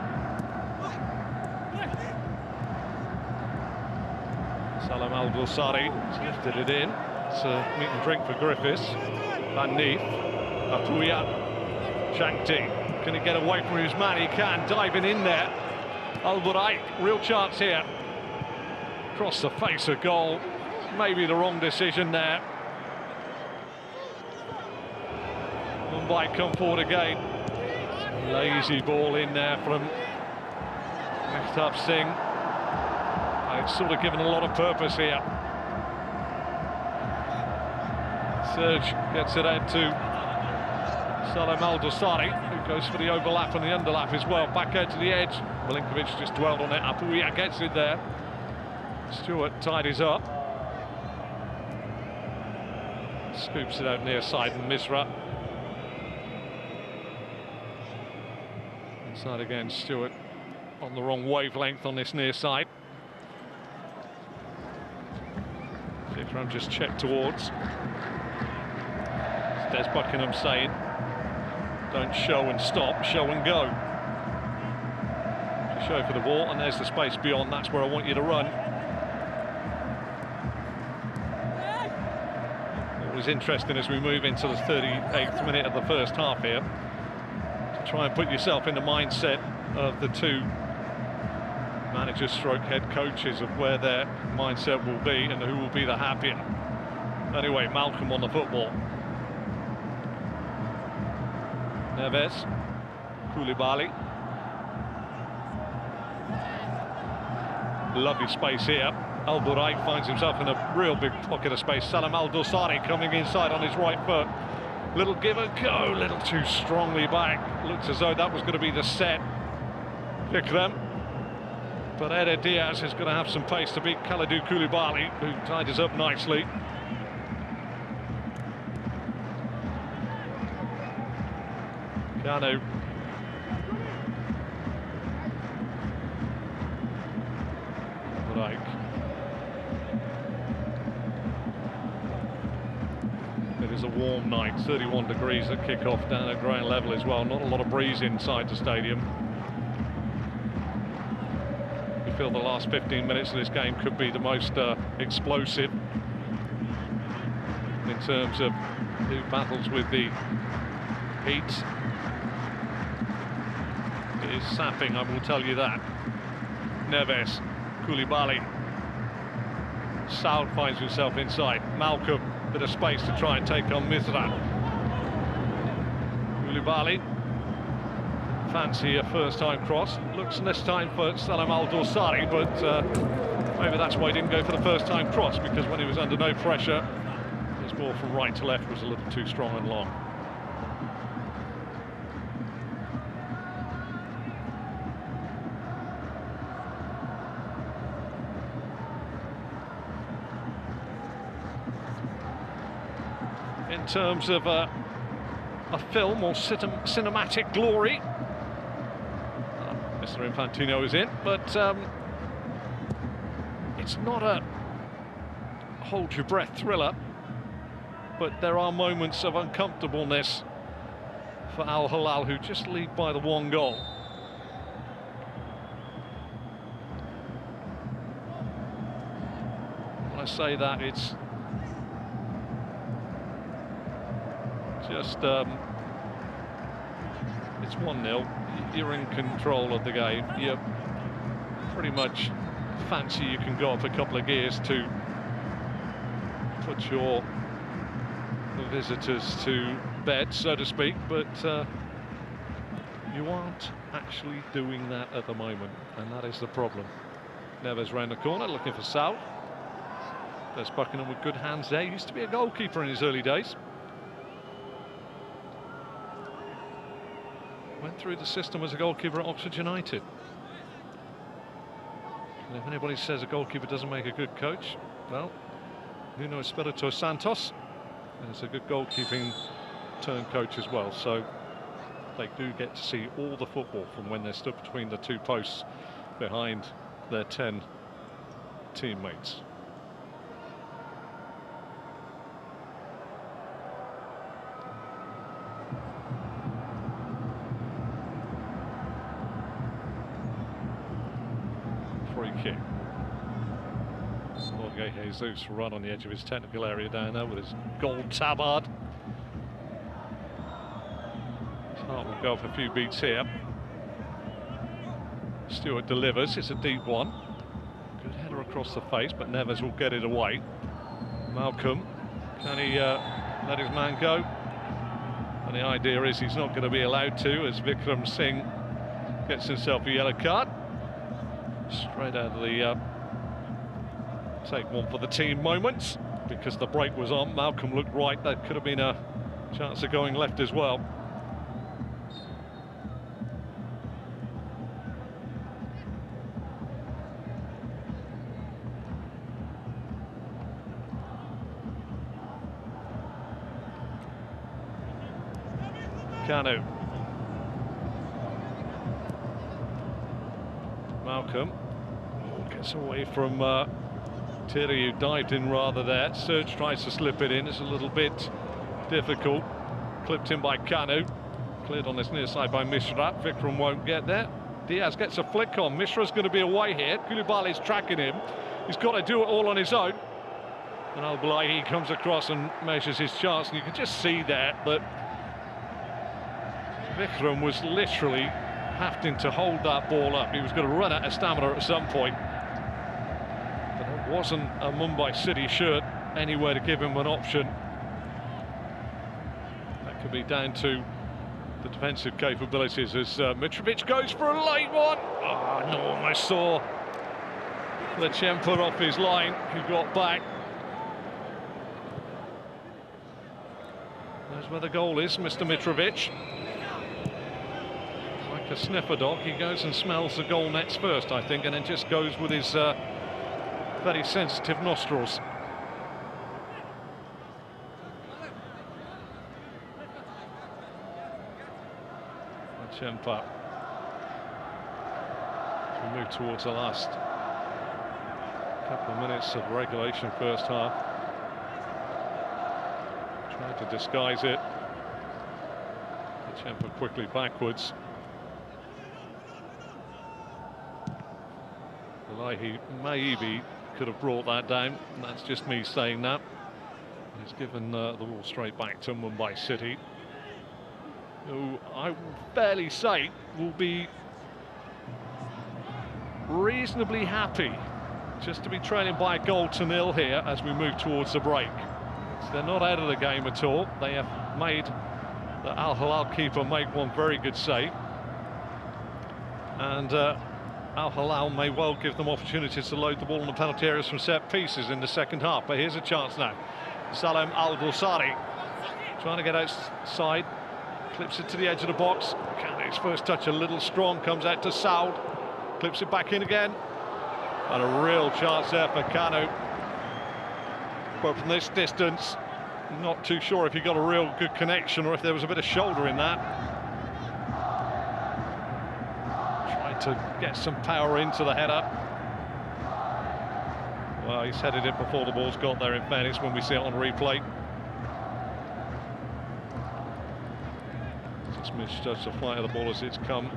Salam Al-Dulsari lifted it in. It's a meat and drink for Griffiths. Van Neef, Apuya, Shankti. Can he get away from his man? He can, diving in there. Alburai, real chance here. Across the face of goal. Maybe the wrong decision there. Mumbai come forward again. Lazy ball in there from Mehtab Singh. It's sort of given a lot of purpose here. Serge gets it out to Salam Al-Dulsari, who goes for the overlap and the underlap as well. Back out to the edge. Milinkovic just dwelled on it. Apuya gets it there. Stewart tidies up. Scoops it out near side, and Misra. Inside again, Stewart on the wrong wavelength on this near side. Vikram just checked towards. Des Buckingham saying, don't show and stop, show and go. Show for the ball, and there's the space beyond. That's where I want you to run. It was interesting as we move into the 38th minute of the first half here, to try and put yourself in the mindset of the two managers stroke head coaches, of where their mindset will be and who will be the happier. Anyway, Malcolm on the football. Neves, Koulibaly. Lovely space here. Alburai finds himself in a real big pocket of space. Salam Al-Dulsari coming inside on his right foot. Little give and go, little too strongly back. Looks as though that was going to be the set. Vikram. But Eder Diaz is going to have some pace to beat Kalidou Koulibaly, who tied us up nicely. Kanu. Right. It is a warm night, 31 degrees at kick-off down at ground level as well. Not a lot of breeze inside the stadium. We feel the last 15 minutes of this game could be the most explosive in terms of who battles with the heat. It is sapping, I will tell you that. Neves, Koulibaly. Saud finds himself inside. Malcolm, bit of space to try and take on Misra. Koulibaly. Fancy a first-time cross. Looks this time for Salam Al-Dulsari, but maybe that's why he didn't go for the first-time cross, because when he was under no pressure, his ball from right to left was a little too strong and long. In terms of a film or cinematic glory, Mr. Infantino is in, but it's not a hold your breath thriller, but there are moments of uncomfortableness for Al Hilal, who just lead by the one goal. When I say that, it's just it's 1-0. You're in control of the game. You pretty much fancy you can go up a couple of gears to put your visitors to bed, so to speak, but you aren't actually doing that at the moment, and that is the problem. Neves round the corner looking for Saud. There's Buckingham with good hands there. He used to be a goalkeeper in his early days. Went through the system as a goalkeeper at Oxford United. And if anybody says a goalkeeper doesn't make a good coach, well, Nuno Espirito Santos is a good goalkeeping turn coach as well. So they do get to see all the football from when they're stood between the two posts behind their 10 teammates. Jorge Jesus run on the edge of his technical area down there with his gold tabard. His heart will go for a few beats here. Stewart delivers, it's a deep one. Good header across the face, but Neves will get it away. Malcolm, can he let his man go? And the idea is he's not going to be allowed to, as Vikram Singh gets himself a yellow card. Straight out of the take one for the team moments, because the break was on. Malcolm looked right, that could have been a chance of going left as well. Kanu. Malcolm gets away from Thierry, who dived in rather there. Serge tries to slip it in, it's a little bit difficult. Clipped in by Kanu. Cleared on this near side by Mishra. Vikram won't get there. Diaz gets a flick on. Mishra's going to be away here. Koulibaly's tracking him. He's got to do it all on his own. And Al-Bulahi comes across and measures his chance. And you can just see there that Vikram was literally having to hold that ball up. He was going to run out of stamina at some point. But there wasn't a Mumbai City shirt anywhere to give him an option. That could be down to the defensive capabilities as Mitrovic goes for a late one. Oh, no, almost saw Lechempa off his line, who got back. There's where the goal is, Mr. Mitrovic. A sniffer dog, he goes and smells the goal nets first, I think, and then just goes with his very sensitive nostrils. Chempa. As we move towards the last couple of minutes of regulation first half. Tried to disguise it. Chempa quickly backwards. He maybe could have brought that down. That's just me saying that. He's given the ball straight back to Mumbai City, who I will fairly say will be reasonably happy just to be trailing by a goal to nil here as we move towards the break. So they're not out of the game at all. They have made the Al Hilal keeper make one very good save, and Al Hilal may well give them opportunities to load the ball in the penalty areas from set pieces in the second half. But here's a chance now. Salem Al-Dosari trying to get outside, clips it to the edge of the box. Kanu's first touch a little strong, comes out to Saud, clips it back in again, and a real chance there for Kanu. But from this distance, not too sure if he got a real good connection or if there was a bit of shoulder in that. To get some power into the header. Well, he's headed it before the ball's got there, in fairness, when we see it on replay. Just misjudged the flight of the ball as it's come.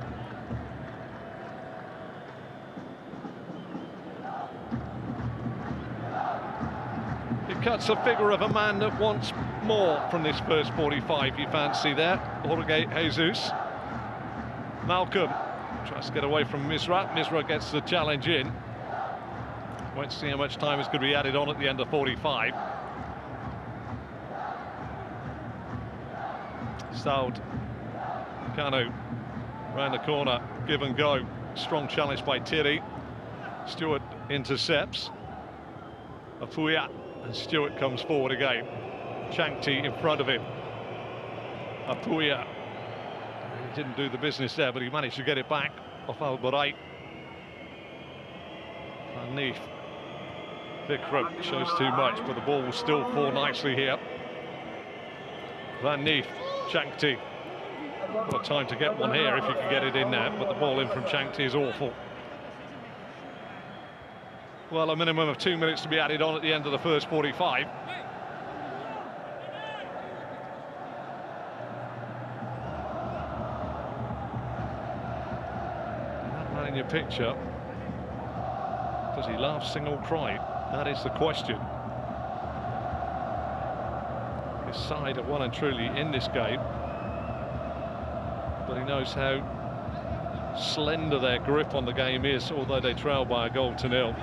It cuts the figure of a man that wants more from this first 45, you fancy there. Jorge Jesus. Malcolm tries to get away from Misra. Misra gets the challenge in. Won't see how much time is going to be added on at the end of 45. Saud. Kanu round the corner, give and go. Strong challenge by Thierry. Stewart intercepts. Apuya, and Stewart comes forward again. Changti in front of him. Apuya. He didn't do the business there, but he managed to get it back off Al-Bulahi. Underneath. Vikram shows too much, but the ball will still fall nicely here. Van Neef, Changti. Got time to get one here if you can get it in there, but the ball in from Changti is awful. Well, a minimum of 2 minutes to be added on at the end of the first 45. That man in your picture, does he laugh, sing or cry? That is the question. His side are well and truly in this game, but he knows how slender their grip on the game is, although they trail by a goal to nil.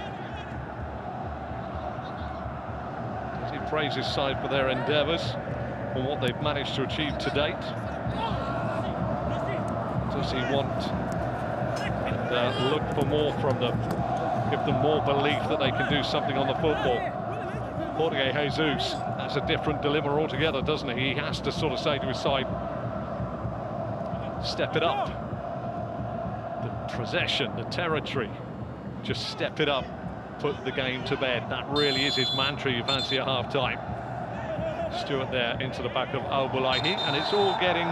Does he praise his side for their endeavours, for what they've managed to achieve to date? Does he want and look for more from them, give them more belief that they can do something on the football? Jorge Jesus has a different dilemma altogether, doesn't he? He has to sort of say to his side, step it up. The possession, the territory, just step it up, put the game to bed. That really is his mantra, you fancy, at half-time. Stewart there into the back of Al-Bulahi, and it's all getting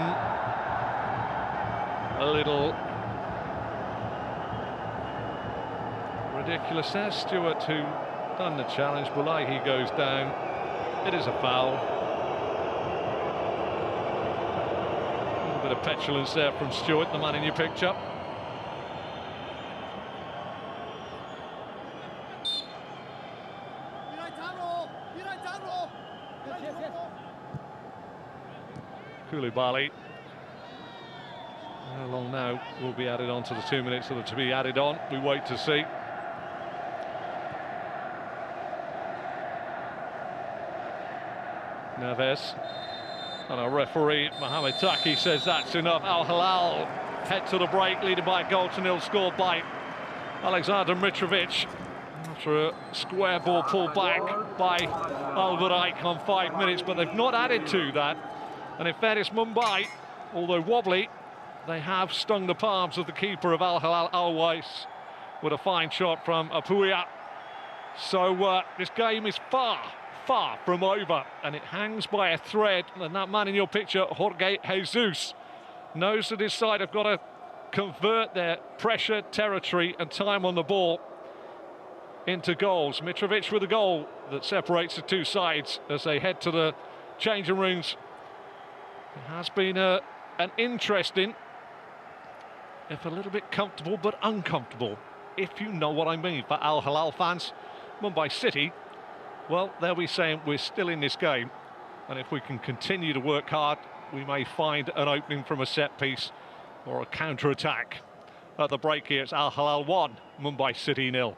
a little ridiculous there. Stewart, who done the challenge, Bulahi goes down. It is a foul. A little bit of petulance there from Stewart, the man in your picture. Koulibaly. How long now will be added on to the 2 minutes that are to be added on? We wait to see. Neves, and our referee Mohamed Taki says that's enough. Al Hilal head to the break, leading by a goal to nil, scored by Alexander Mitrovic after a square ball pulled back by Al-Bulahi on 5 minutes, but they've not added to that. And in fairness, Mumbai, although wobbly, they have stung the palms of the keeper of Al Hilal, Al Weiss, with a fine shot from Apuia. So this game is far from over, and it hangs by a thread. And that man in your picture, Jorge Jesus, knows that his side have got to convert their pressure, territory and time on the ball into goals. Mitrovic with a goal that separates the two sides as they head to the changing rooms. It has been an interesting, if a little bit comfortable, but uncomfortable, if you know what I mean, for Al Hilal fans. Mumbai City, well, they'll be saying we're still in this game, and if we can continue to work hard, we may find an opening from a set piece or a counter-attack. At the break here, it's Al Hilal 1, Mumbai City 0.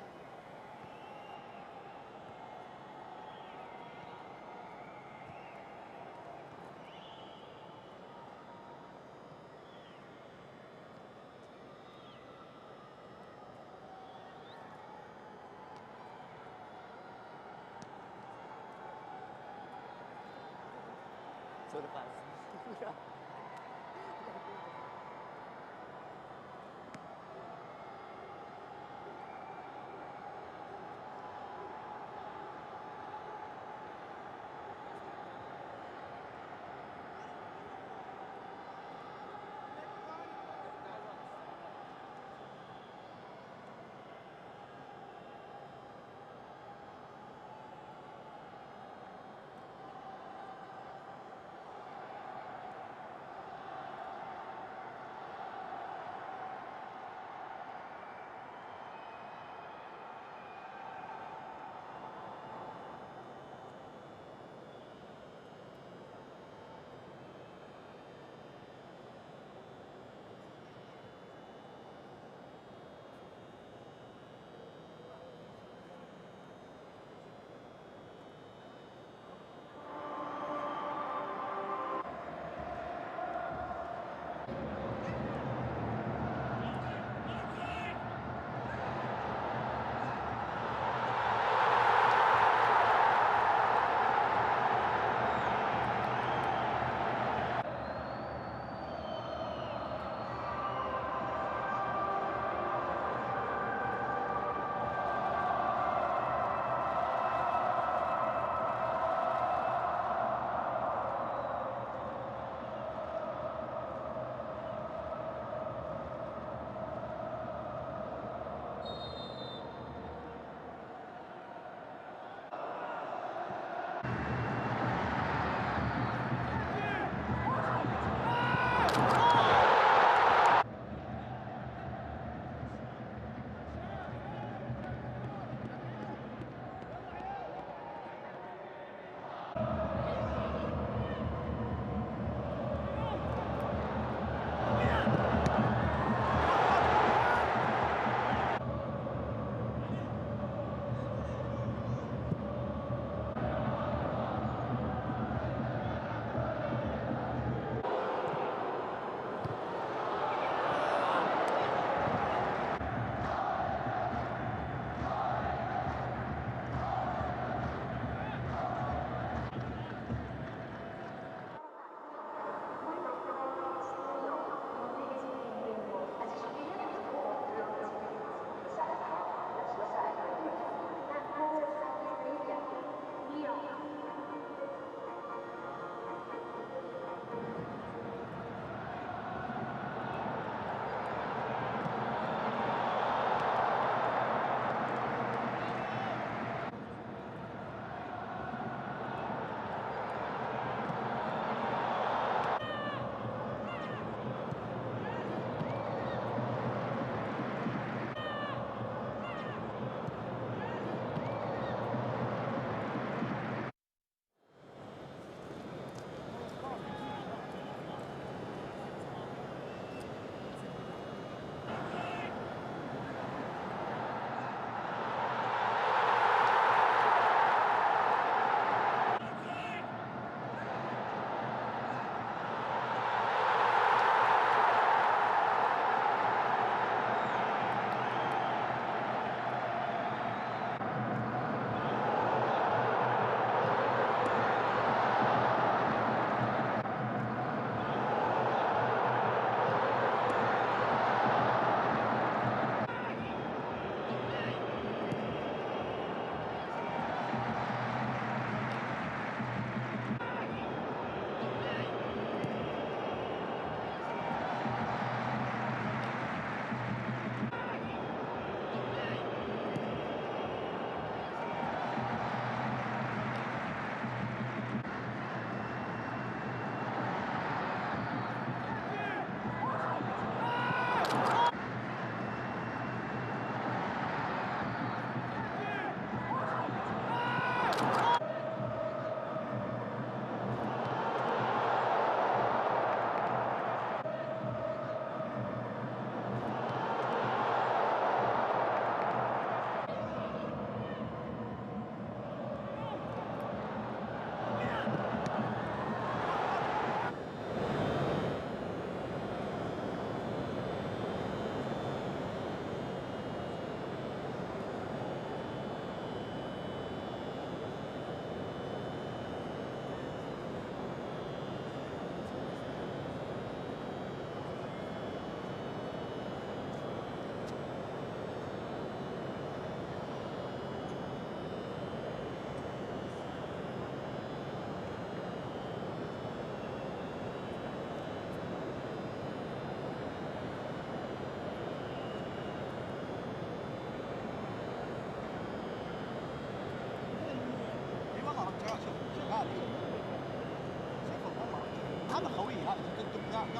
لا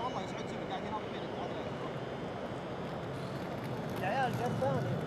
والله يسعد سيدي قاعدين رابطين التعادلات. العيال قرفانين.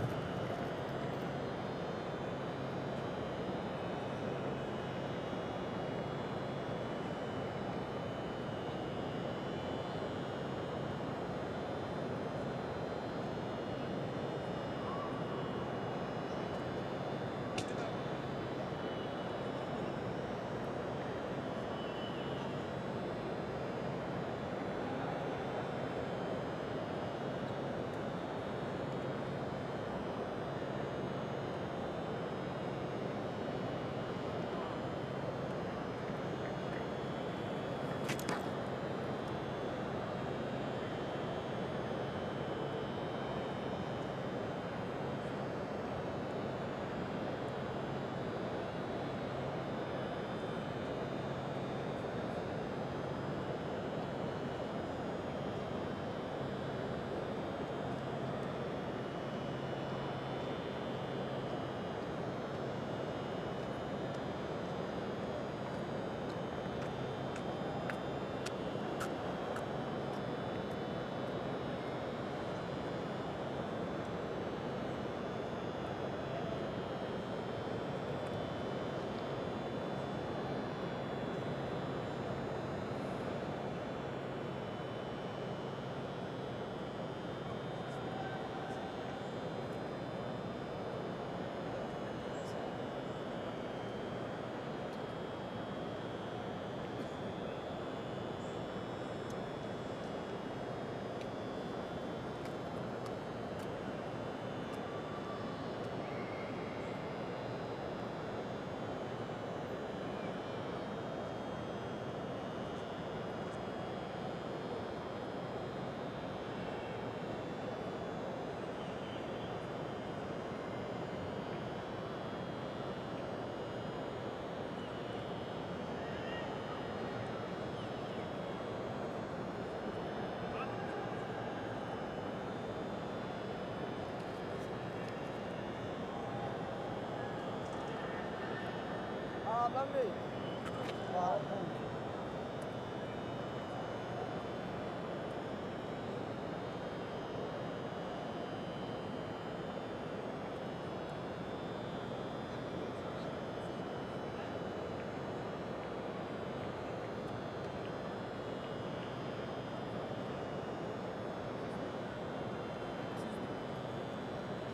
Bambi.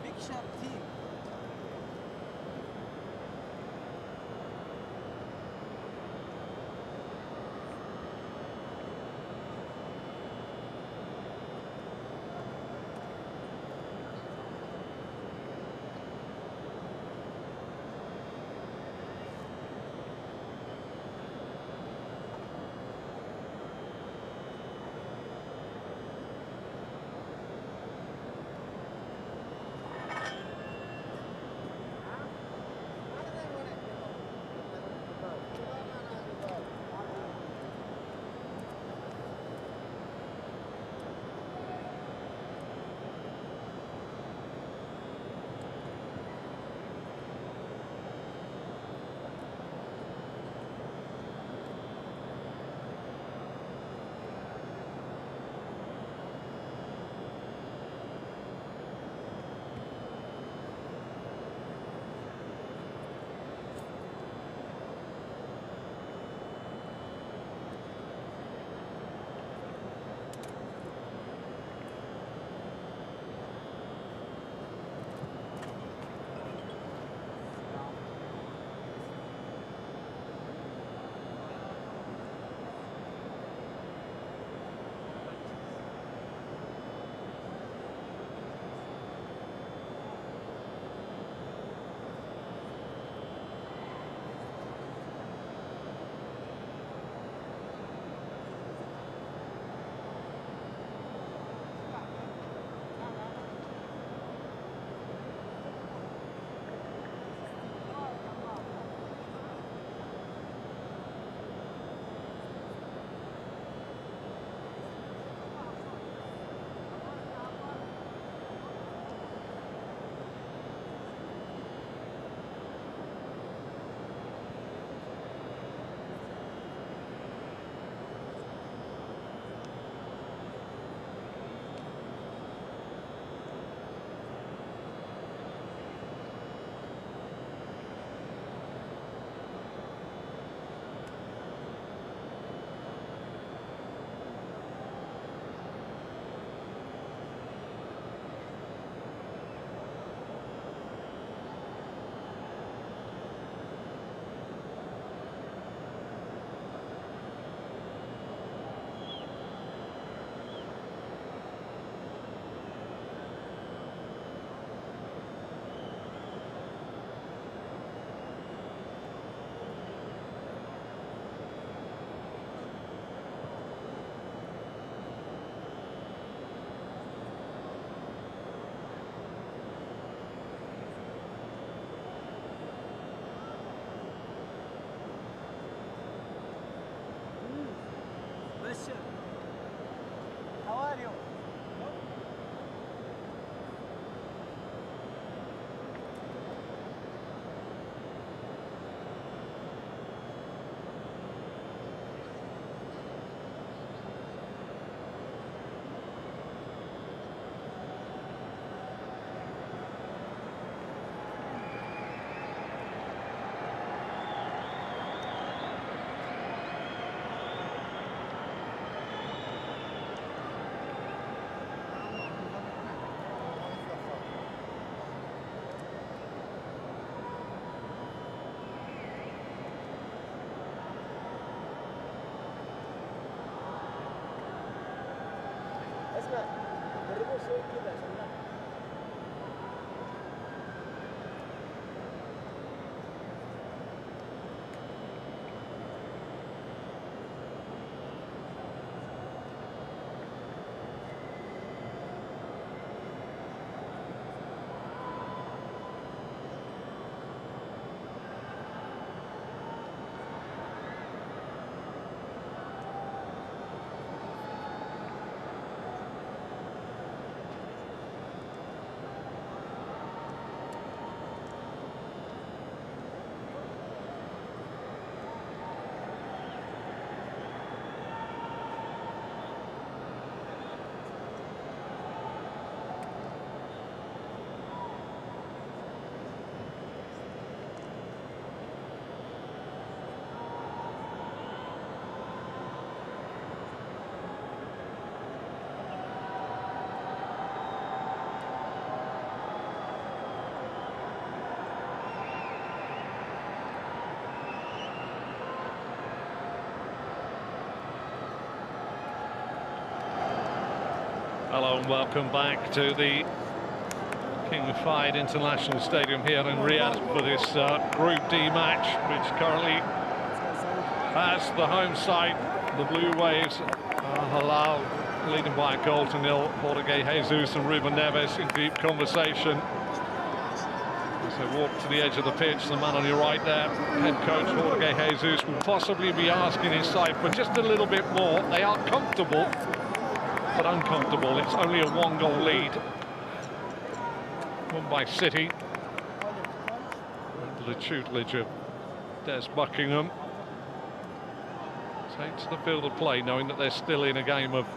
Big Shark team. question. How are you? اسمع جربوا شوي كذا عشان لا Hello and welcome back to the King Fahd International Stadium here in Riyadh for this Group D match, which currently has the home side, the Blue Waves, Hilal, leading by a goal to nil. Jorge Jesus and Ruben Neves in deep conversation as they walk to the edge of the pitch. The man on your right there, head coach Jorge Jesus, will possibly be asking his side for just a little bit more. They are comfortable, but uncomfortable. It's only a one-goal lead. Mumbai City, under the tutelage of Des Buckingham, takes the field of play, knowing that they're still in a game of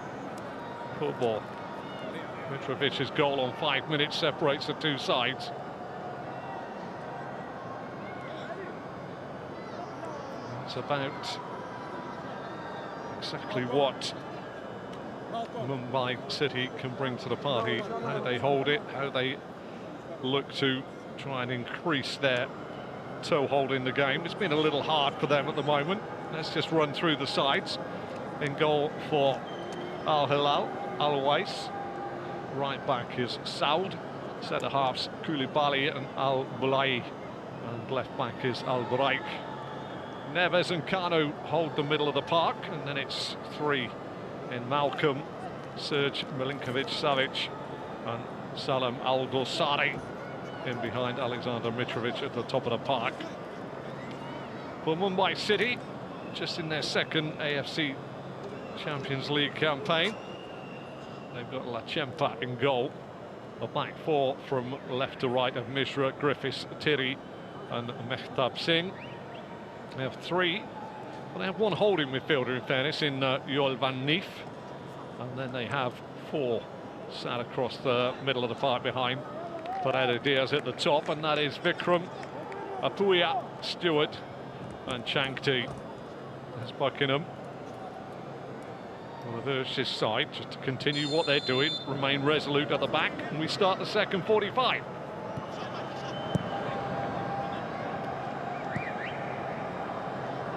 football. Mitrovic's goal on 5 minutes separates the two sides. It's about exactly what Mumbai City can bring to the party, how they hold it, how they look to try and increase their toehold in the game. It's been a little hard for them at the moment. Let's just run through the sides. In goal for Al Hilal, Al Wais. Right back is Saud. Centre halves Koulibaly and Al Bulai. And left back is Al Buraik. Neves and Kano hold the middle of the park, and then it's three in Malcolm, Serge Milinkovic-Savic and Salam Al-Dosari in behind Alexander Mitrovic at the top of the park. For Mumbai City, just in their second AFC Champions League campaign, they've got Lachempa in goal. A back four from left to right of Mishra, Griffiths, Tiri and Mehtab Singh. They have three, well, they have one holding midfielder in fairness in Yoel van Neef. And then they have four sat across the middle of the park behind Pereira Diaz at the top, and that is Vikram, Apuya, Stewart and Changti. There's Buckingham. Well, reverse his side just to continue what they're doing, remain resolute at the back, and we start the second 45.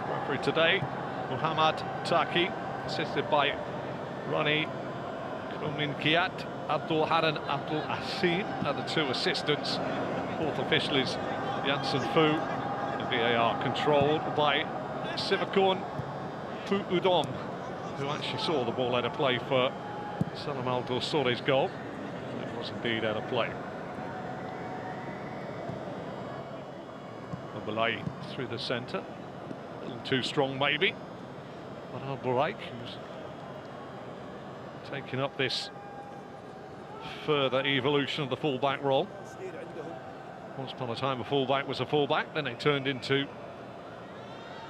Referee today, Muhammad Taki, assisted by Ronnie Kominkiat, Abdul Haran Abdul Asim are the two assistants. Fourth official is Janssen Fu. The VAR controlled by Sivakorn Udom, who actually saw the ball out of play for Salam Al-Dosare's goal. It was indeed out of play. Abulai through the centre. A little too strong maybe. But Al-Buraik, who's taking up this further evolution of the full-back role. Once upon a time, a full-back was a full-back, then they turned into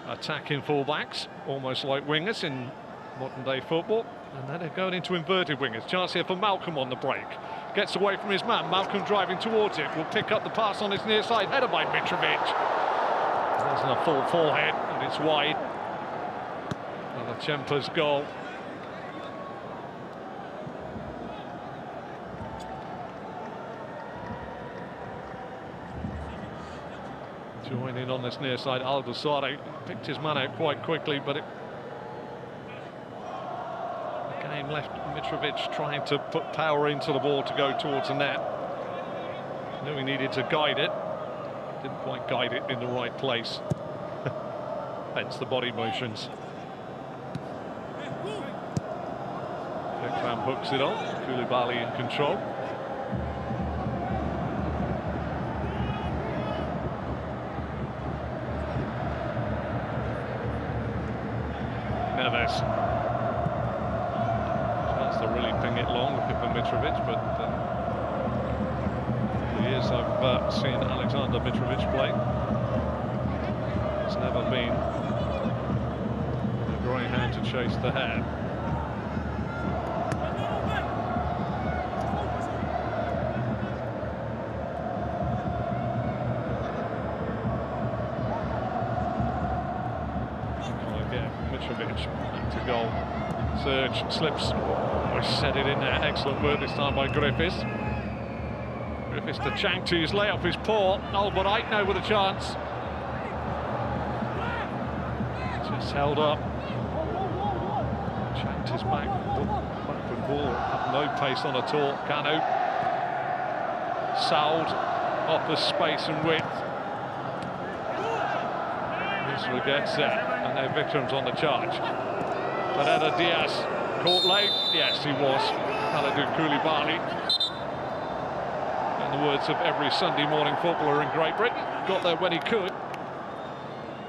attacking full-backs, almost like wingers in modern-day football. And then they're going into inverted wingers. Chance here for Malcolm on the break. Gets away from his man. Malcolm driving towards it. Will pick up the pass on his near side. Header by Mitrovic. There's a full forehead, and it's wide. Another Chemper's goal. Joining on this near side, Al-Dusari picked his man out quite quickly, but the game left Mitrovic trying to put power into the ball to go towards the net. Knew he needed to guide it, didn't quite guide it in the right place. Hence the body motions. Ekram hooks it on, Koulibaly in control. Neves. Chance to really ping it long, looking for Mitrovic, but for years I've seen Alexander Mitrovic play. It's never been a greyhound to chase the hare. Mitrovic back to goal. Serge slips. Oh, he set it in there. Excellent work this time by Griffiths. Griffiths to Changti, his layup is poor. Albright now with a chance. Just held up. Changti's backward ball. Had no pace on at all. Kanu. Saud offers space and width. Israel gets it. And now Vikram's on the charge. Pereira Diaz caught late. Yes, he was. Kalidou Koulibaly. In the words of every Sunday morning footballer in Great Britain, got there when he could.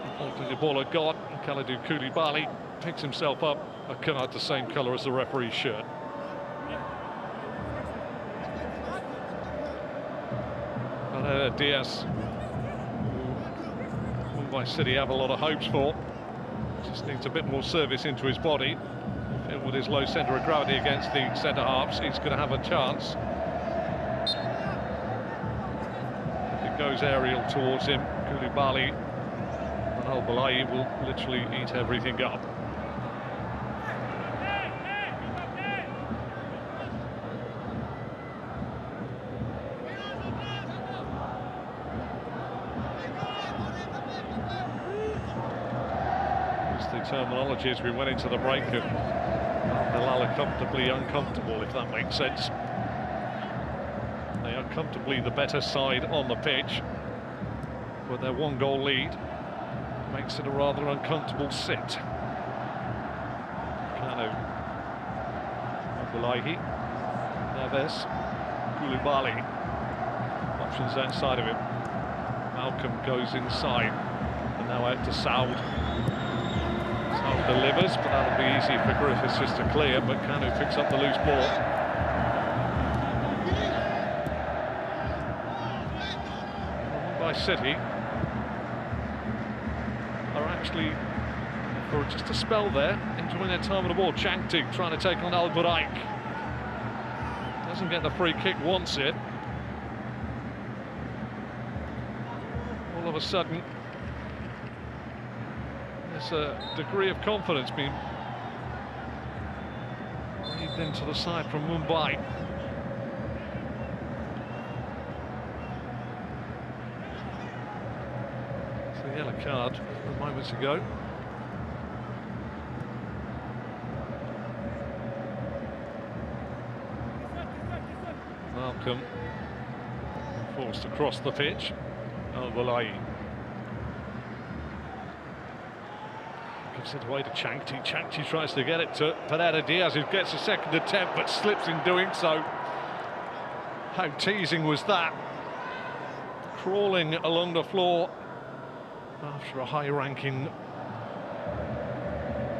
Unfortunately, the ball had gone. Kalidou Koulibaly picks himself up. A card the same colour as the referee's shirt. Pereira Diaz. Mumbai City have a lot of hopes for. Just needs a bit more service into his body. And with his low centre of gravity against the centre halves, he's going to have a chance. If it goes aerial towards him, Koulibaly and Al-Balayi will literally eat everything up. Terminology as we went into the break of Hilal are comfortably uncomfortable, if that makes sense. They are comfortably the better side on the pitch, but their one-goal lead makes it a rather uncomfortable sit. Kanu, Abdullahi, Neves, Koulibaly. Options outside of him. Malcolm goes inside, and now out to Saud. Delivers, but that'll be easy for Griffiths just to clear, but Kanu picks up the loose ball. Mumbai City are actually, for just a spell there, enjoying their time on the ball. Changti trying to take on Albright. Doesn't get the free kick, wants it. All of a sudden, there's a degree of confidence being breathed into the side from Mumbai. It's a yellow card moments ago. Malcolm forced across the pitch. Al-Balayi gives it away to Changti. Changti tries to get it to Pereira Diaz, who gets a second attempt but slips in doing so. How teasing was that? Crawling along the floor after a high-ranking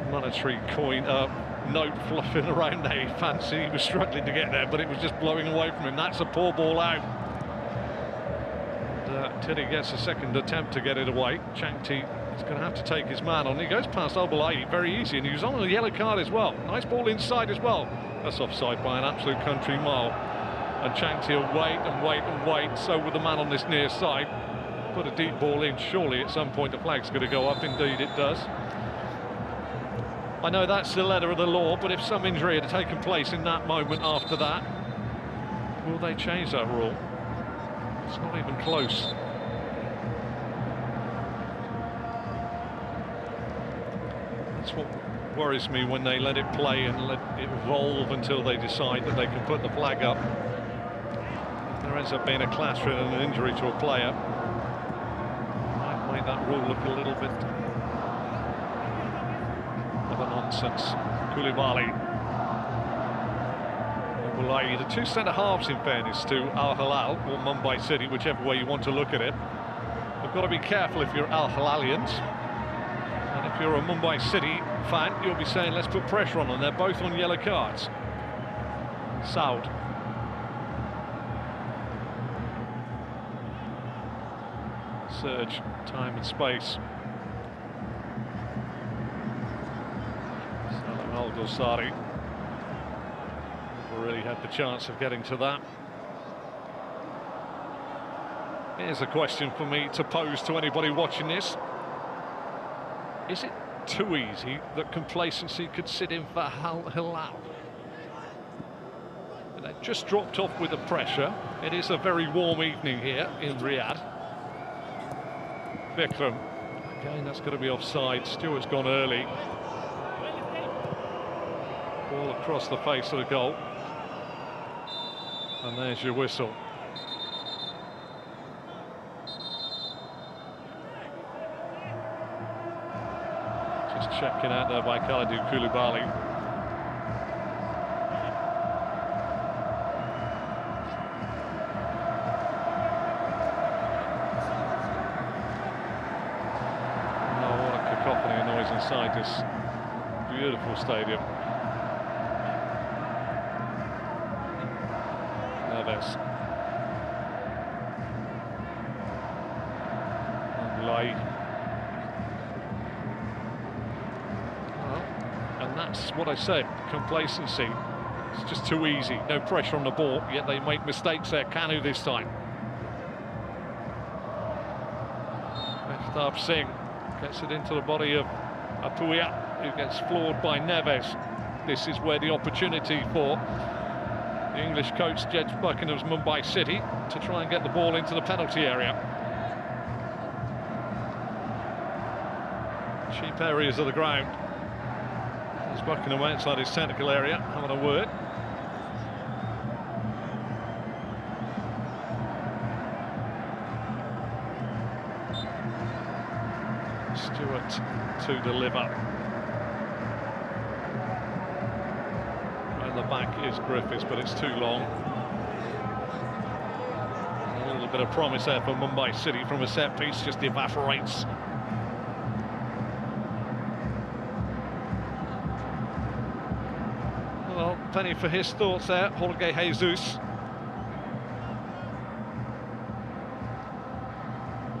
monetary note fluffing around there. He fancied he was struggling to get there, but it was just blowing away from him. That's a poor ball out. And, Teddy gets a second attempt to get it away. Changti is going to have to take his man on. He goes past Obelai very easy, and he was on a yellow card as well. Nice ball inside as well. That's offside by an absolute country mile. And Changti will wait and wait and wait. So with the man on this near side. Put a deep ball in. Surely at some point the flag's going to go up. Indeed it does. I know that's the letter of the law, but if some injury had taken place in that moment after that, will they change that rule? It's not even close. That's what worries me when they let it play and let it evolve until they decide that they can put the flag up. There ends up being a clash and an injury to a player. Might make that rule look a little bit of a nonsense. Koulibaly. The two centre-halves, in fairness to Al Hilal or Mumbai City, whichever way you want to look at it. You've got to be careful if you're Al Hilalians. And if you're a Mumbai City fan, you'll be saying, let's put pressure on them. They're both on yellow cards. Saud. Surge, time and space. Salam Al-Dosari really had the chance of getting to that. Here's a question for me to pose to anybody watching this. Is it too easy that complacency could sit in for Hilal? They just dropped off with the pressure. It is a very warm evening here in Riyadh. Vikram, again that's going to be offside. Stewart's gone early. Ball across the face of the goal. And there's your whistle. Just checking out there by Kalidou Koulibaly. Oh, what a cacophony of noise inside this beautiful stadium. And that's what I said, complacency. It's just too easy, no pressure on the ball, yet they make mistakes there. Kanu this time. Mehtab Singh gets it into the body of Apuia, who gets floored by Neves. This is where the opportunity for the English coach, Jed Buckingham's Mumbai City, to try and get the ball into the penalty area. Cheap areas of the ground. As Buckingham outside his technical area, having a word. Stewart to deliver. The back is Griffiths, but it's too long. A little bit of promise there for Mumbai City from a set piece, just evaporates. Well, penny for his thoughts there, Jorge Jesus.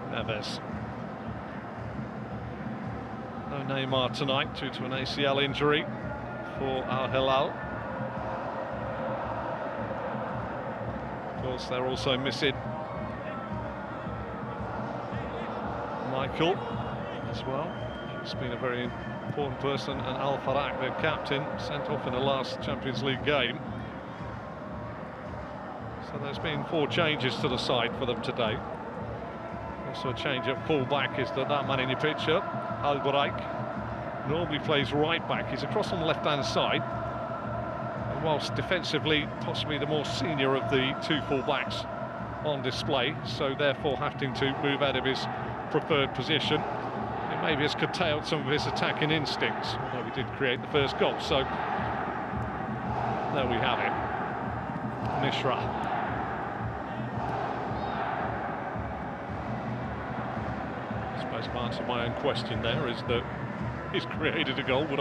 Neves. No Neymar tonight due to an ACL injury for Al Hilal. They're also missing Michael as well. He's been a very important person, and Al Faraq, their captain, sent off in the last Champions League game. So there's been 4 changes to the side for them today. Also a change at full-back is that man in your picture, Al Buraik, normally plays right back. He's across on the left-hand side. Whilst defensively possibly the more senior of the 2 full-backs on display, so therefore having to move out of his preferred position. It maybe has curtailed some of his attacking instincts, although he did create the first goal. So there we have it. Mishra. I suppose I've answered my own question there, is that he's created a goal. Would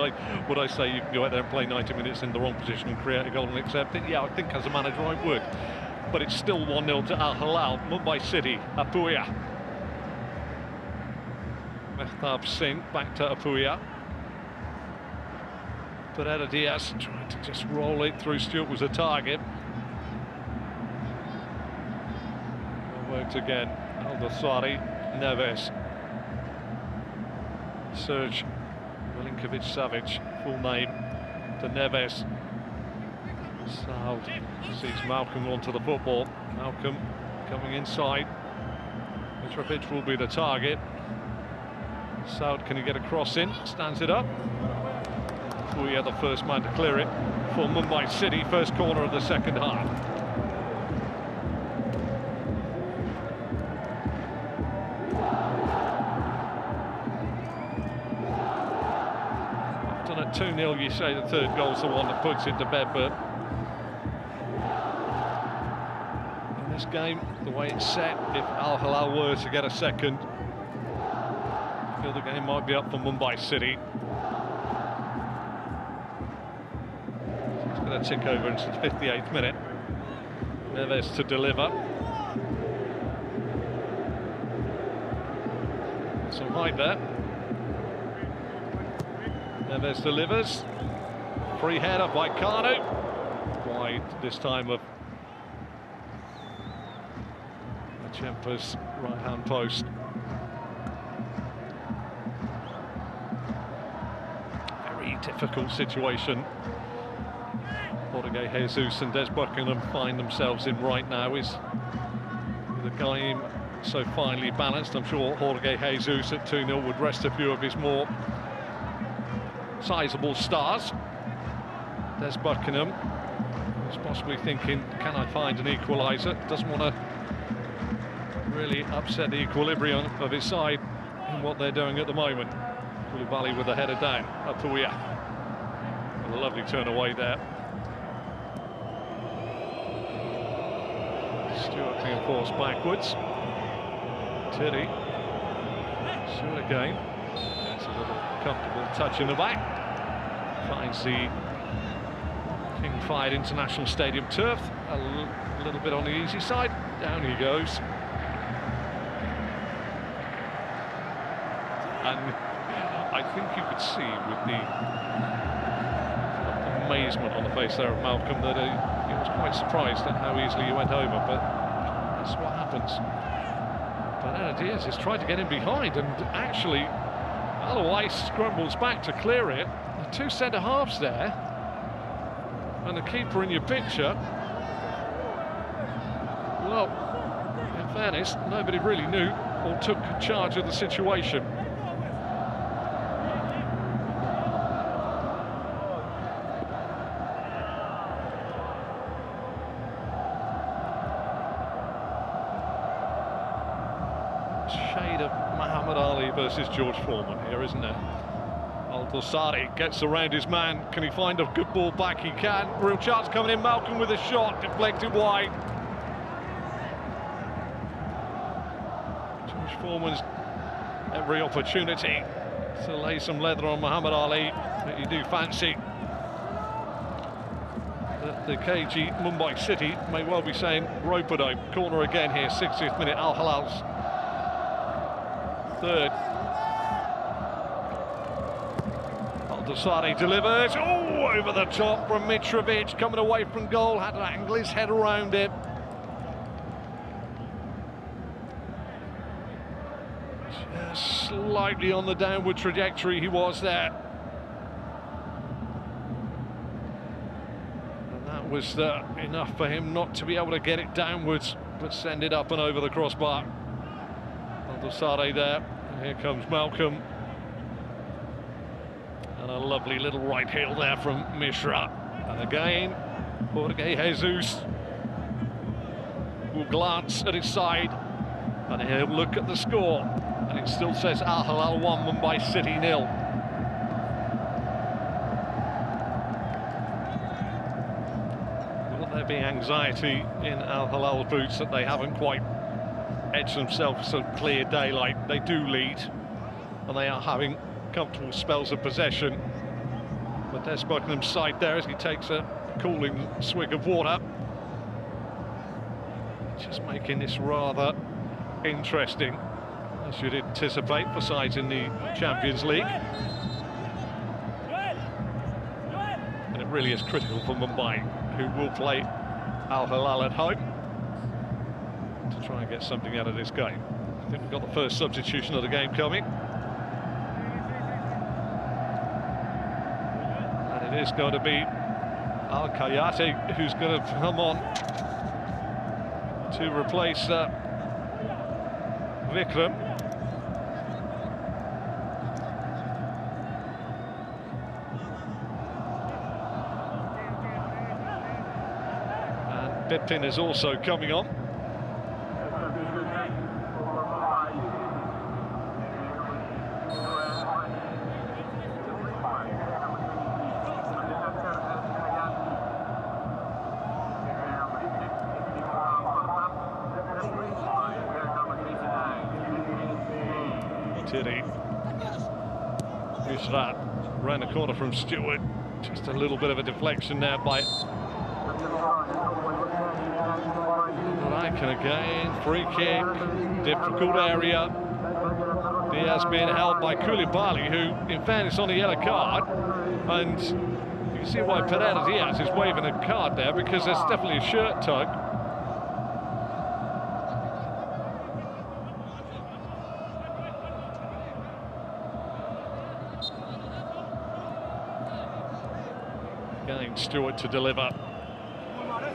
I say you can go out there and play 90 minutes in the wrong position and create a goal and accept it? Yeah, I think as a manager I would. But it's still 1-0 to Al Hilal. Mumbai City, Apuia. Mehtab Singh back to Apuia. Pereira Diaz trying to just roll it through. Stewart was a target. Worked again. Al-Dosari, Neves. Serge Milinkovic-Savic, full name, to Neves. Saud sees Malcolm onto the football. Malcolm coming inside. Mitrovic will be the target. Saud, can he get a cross in? Stands it up. We are the first man to clear it for Mumbai City. First corner of the second half. Often at 2-0 you say the third goal's the one that puts it to bed, but in this game, the way it's set, if Al Hilal were to get a second, I feel the game might be up for Mumbai City. It's going to tick over into the 58th minute. Neves to deliver. Some height there. Neves delivers. Free header by Kanu. Wide this time of Achempa's right-hand post. Very difficult situation Jorge Jesus and Des Buckingham find themselves in right now. Is the game so finely balanced? I'm sure Jorge Jesus at 2-0 would rest a few of his more sizable stars. Des Buckingham is possibly thinking, can I find an equaliser? Doesn't want to really upset the equilibrium of his side in what they're doing at the moment. Koulibaly with the header down. Apuia. A lovely turn away there. Stewart being forced backwards. Tiddy. Stewart again. That's a little comfortable touch in the back. Finds the King-fired International Stadium turf. A little bit on the easy side. Down he goes. And I think you could see with the amazement on the face there of Malcolm that he was quite surprised at how easily he went over, but that's what happens. Pereira Diaz has tried to get in behind, and actually otherwise scrambles back to clear it. The two centre-halves there, and the keeper in your picture. Well, in fairness, nobody really knew or took charge of the situation. Shade of Muhammad Ali versus George Foreman here, isn't there? Al-Dosari gets around his man. Can he find a good ball back? He can. Real chance coming in. Malcolm with a shot, deflected wide. George Foreman's every opportunity to lay some leather on Muhammad Ali, but you do fancy that the KG Mumbai City may well be saying rope-a-dope. Corner again here, 60th minute. Al Hilal's third. Al-Dosari delivers. Oh, over the top from Mitrovic, coming away from goal, had to angle his head around it. Just slightly on the downward trajectory he was there. And that was enough for him not to be able to get it downwards, but send it up and over the crossbar. Al-Dosari there, and here comes Malcolm. And a lovely little right heel there from Mishra. And again, Jorge Jesus will glance at his side, and he'll look at the score. And it still says Al Hilal 1, Mumbai City 0. Will there be anxiety in Al Hilal's boots that they haven't quite edged themselves some clear daylight? They do lead, and they are having comfortable spells of possession. But there's Buckingham's side there as he takes a cooling swig of water. Just making this rather interesting, as you'd anticipate for sides in the Champions League. And it really is critical for Mumbai, who will play Al Hilal at home, to try and get something out of this game. I think we've got the first substitution of the game coming. And it is going to be Al Kayati who's going to come on to replace Vikram. And Bipin is also coming on. Nusrat ran the corner from Stewart. Just a little bit of a deflection there by Raikkonen again. Free kick, difficult area. Diaz being held by Koulibaly, who in fairness on a yellow card, and you can see why Pereira Diaz is waving a card there, because there's definitely a shirt tug. Again, Stewart to deliver.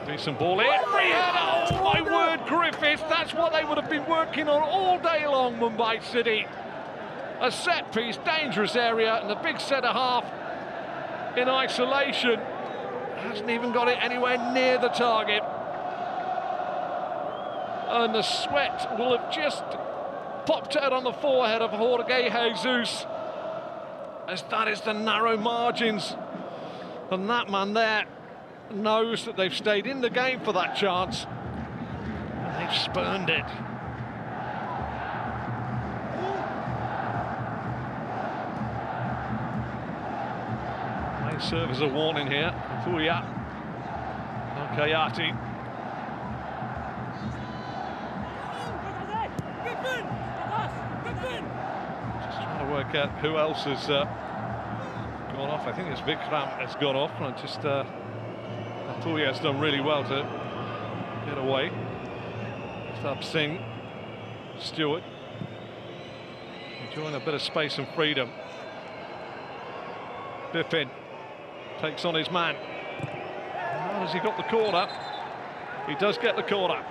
Decent ball in. Free header! Oh my word, Griffiths! That's what they would have been working on all day long, Mumbai City. A set piece, dangerous area, and the big centre half in isolation hasn't even got it anywhere near the target. And the sweat will have just popped out on the forehead of Jorge Jesus, as that is the narrow margins. And that man there knows that they've stayed in the game for that chance, and they've spurned it. May serve as a warning here. Fuya. Kayati. Just trying to work out who else has gone off. I think it's Vikram has gone off, and just Fuya has done really well to get away. Stop Singh, Stewart enjoying a bit of space and freedom. Bipin takes on his man. Well, has he got the corner? He does get the corner.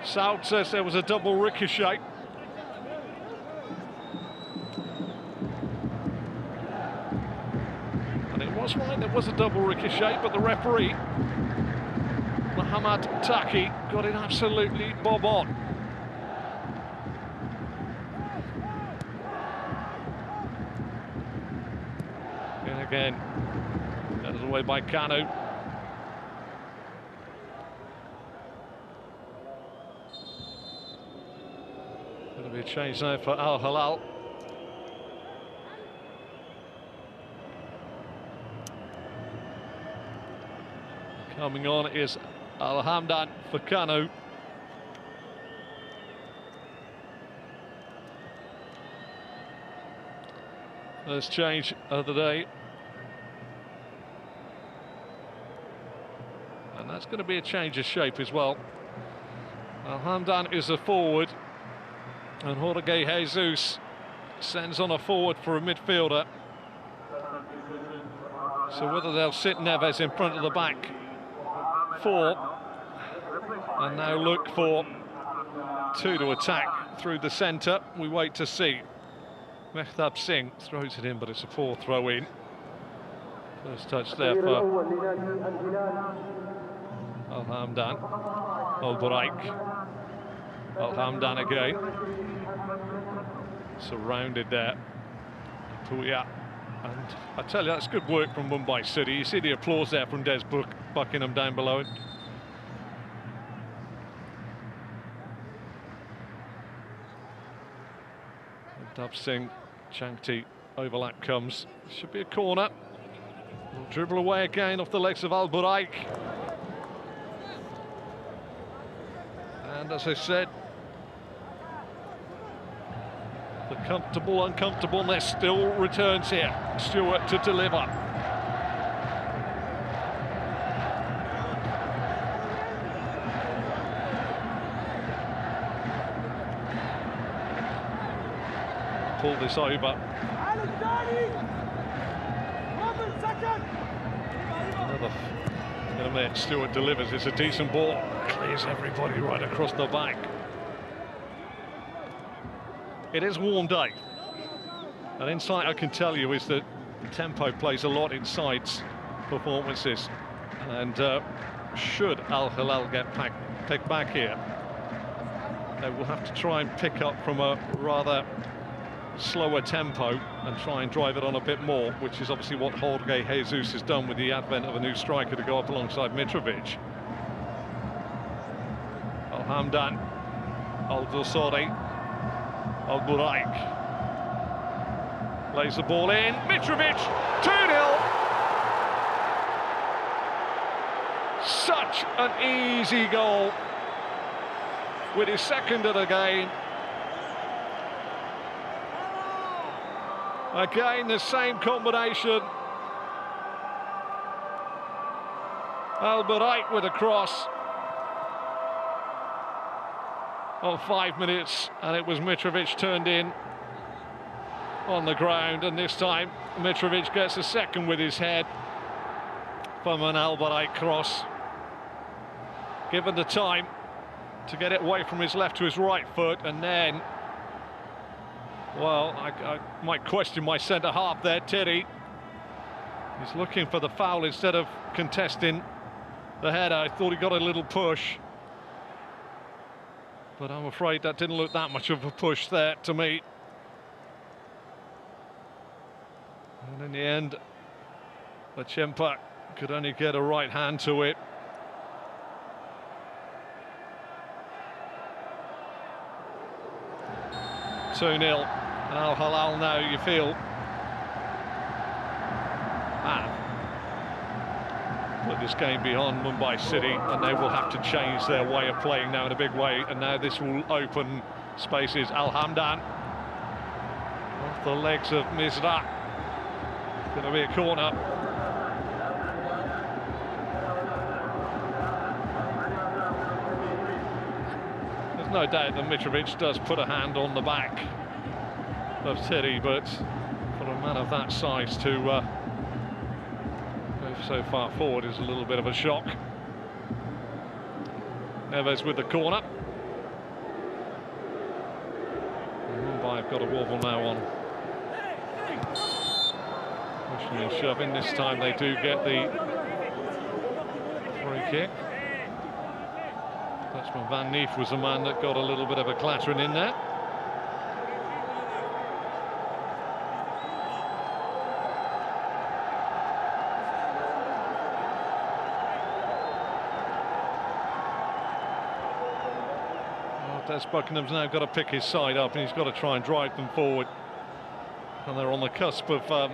Saud says there was a double ricochet. And it was right, there was a double ricochet, but the referee, Muhammad Taki, got it absolutely bob on. And again, that is away by Kanu. Going to be a change now for Al Hilal. Coming on is Al Hamdan for Kanu. First change of the day. And that's going to be a change of shape as well. Al Hamdan is a forward, and Jorge Jesus sends on a forward for a midfielder. So whether they'll sit Neves in front of the back four, and now look for two to attack through the centre, we wait to see. Mehtab Singh throws it in, but it's a poor throw in. First touch there for Al Hamdan. Al Buraik. Al Hamdan again. Surrounded there. Puya. And I tell you, that's good work from Mumbai City. You see the applause there from Des Buckingham down below it. Mehtab Singh Chankti overlap comes. Should be a corner. Will dribble away again off the legs of Al Buraik. And as I said, the comfortable uncomfortableness still returns here. Stewart to deliver. Pull this over. In a minute, Stewart delivers. It's a decent ball. Clears everybody right across the back. It is a warm day. An insight I can tell you is that tempo plays a lot in sides' performances. And should Al Hilal get picked back here, they will have to try and pick up from a rather slower tempo and try and drive it on a bit more, which is obviously what Jorge Jesus has done with the advent of a new striker to go up alongside Mitrovic. Al Hamdan, Al Dosori, Al Buraik lays the ball in. Mitrovic, 2-0. Such an easy goal with his second of the game. Again, the same combination. Al Buraik with a cross. On 5 minutes, and it was Mitrovic turned in on the ground, and this time Mitrovic gets a second with his head from an Al Buraik cross. Given the time to get it away from his left to his right foot, and then, well, I might question my centre-half there, Terry. He's looking for the foul instead of contesting the header. I thought he got a little push, but I'm afraid that didn't look that much of a push there to me. And in the end, Lachempa could only get a right hand to it. Two 0, and Al Hilal now, you feel, put this game beyond Mumbai City, and they will have to change their way of playing now in a big way, and now this will open spaces. Al Hamdan off the legs of Misra. Going to be a corner. There's no doubt that Mitrovic does put a hand on the back of Teddy, but for a man of that size to go so far forward is a little bit of a shock. Neves with the corner. Mumbai have got a wobble now on. Pushing and shoving. This time they do get the free kick. Dutchman Van Neef was the man that got a little bit of a clattering in there. Des Buckingham's now got to pick his side up, and he's got to try and drive them forward. And they're on the cusp of,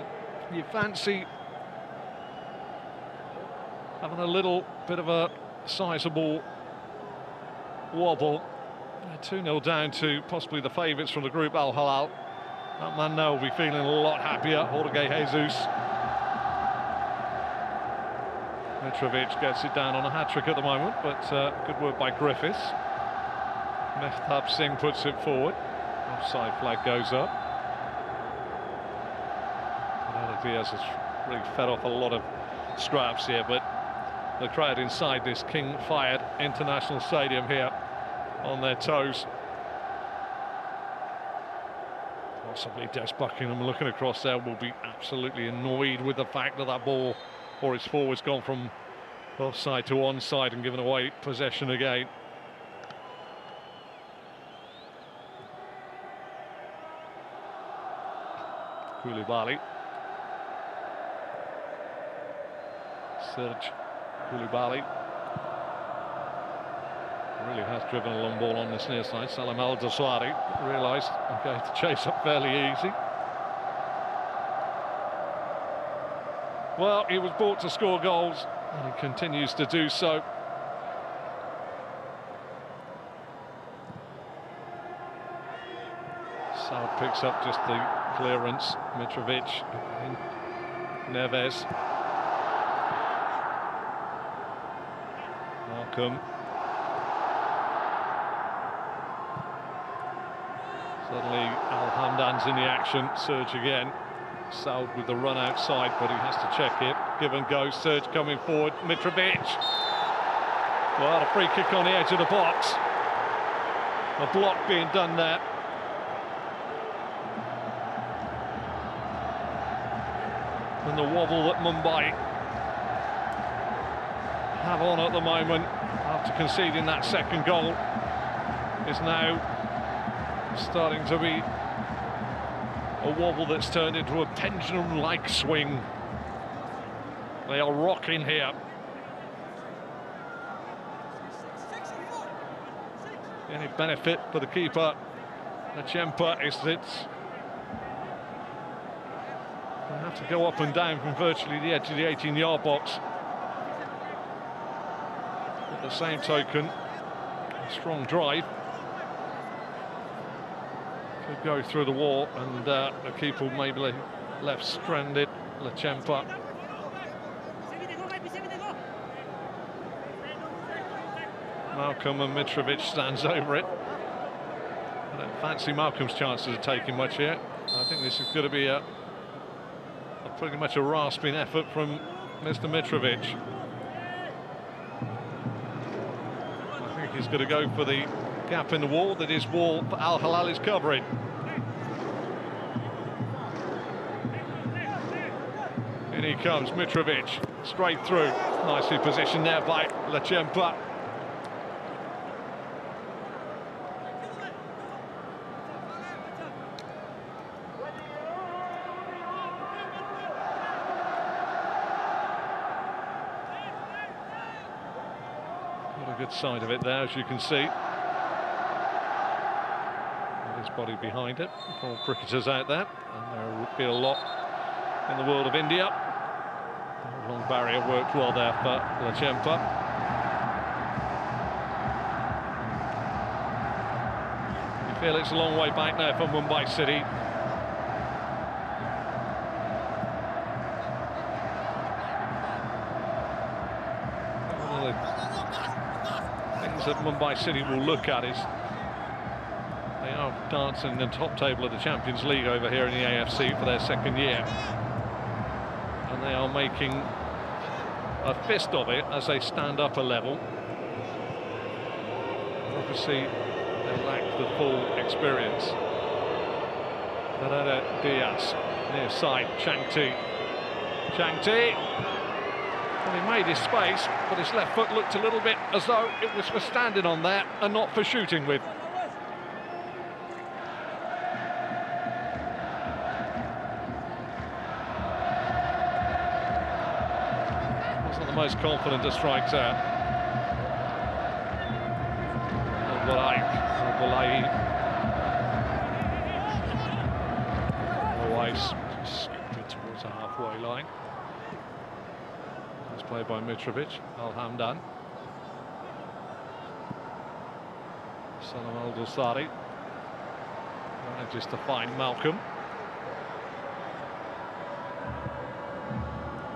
you fancy having a little bit of a sizable wobble. 2-0 down to possibly the favourites from the group, Al Hilal. That man now will be feeling a lot happier, Jorge Jesus. Mitrovic gets it down on a hat-trick at the moment, but good work by Griffiths. Mehtab Singh puts it forward. Offside flag goes up. Diaz has really fed off a lot of scraps here, but the crowd inside this King Fahd International Stadium here on their toes. Possibly Des Buckingham looking across there will be absolutely annoyed with the fact that that ball or his forward's gone from offside to onside and given away possession again. Koulibaly. Serge Koulibaly really has driven a long ball on this near side. Salam Al Dosari realised I'm going to chase up fairly easy. Well, he was brought to score goals, and he continues to do so. Saud picks up just the clearance. Mitrovic, Neves. Malcolm. Suddenly Al-Hamdan's in the action. Surge again. Saud with the run outside, but he has to check it. Give and go. Surge coming forward. Mitrovic. Well, a free kick on the edge of the box. A block being done there. And the wobble that Mumbai have on at the moment after conceding that second goal is now starting to be a wobble that's turned into a pendulum-like swing. They are rocking here. The only benefit for the keeper, Lachempa, is that they have to go up and down from virtually the edge of the 18-yard box. At the same token, a strong drive could go through the wall, and the keeper may be left stranded. Lachempa. Malcolm, and Mitrovic stands over it. I don't fancy Malcolm's chances of taking much here. I think this is going to be a pretty much a rasping effort from Mr. Mitrovic. I think he's going to go for the gap in the wall that his wall for Al Hilal is covering. In he comes, Mitrovic, straight through. Nicely positioned there by Lachempa. Got a good side of it there, as you can see. His body behind it. All cricketers out there, and there will be a lot in the world of India. The long barrier worked well there for Lachempa. You feel it's a long way back now for Mumbai City. One of the things that Mumbai City will look at is they are dancing in the top table of the Champions League over here in the AFC for their second year. And they are making a fist of it as they stand up a level. Obviously, they lack the full experience. Diaz, near side, Changti. Well, he made his space, but his left foot looked a little bit as though it was for standing on there and not for shooting with. The most confident of strikes out. Always scooped towards the halfway line. That's played by Mitrovic. Al-Hamdan. Salam Al-Dulsari manages to find Malcolm.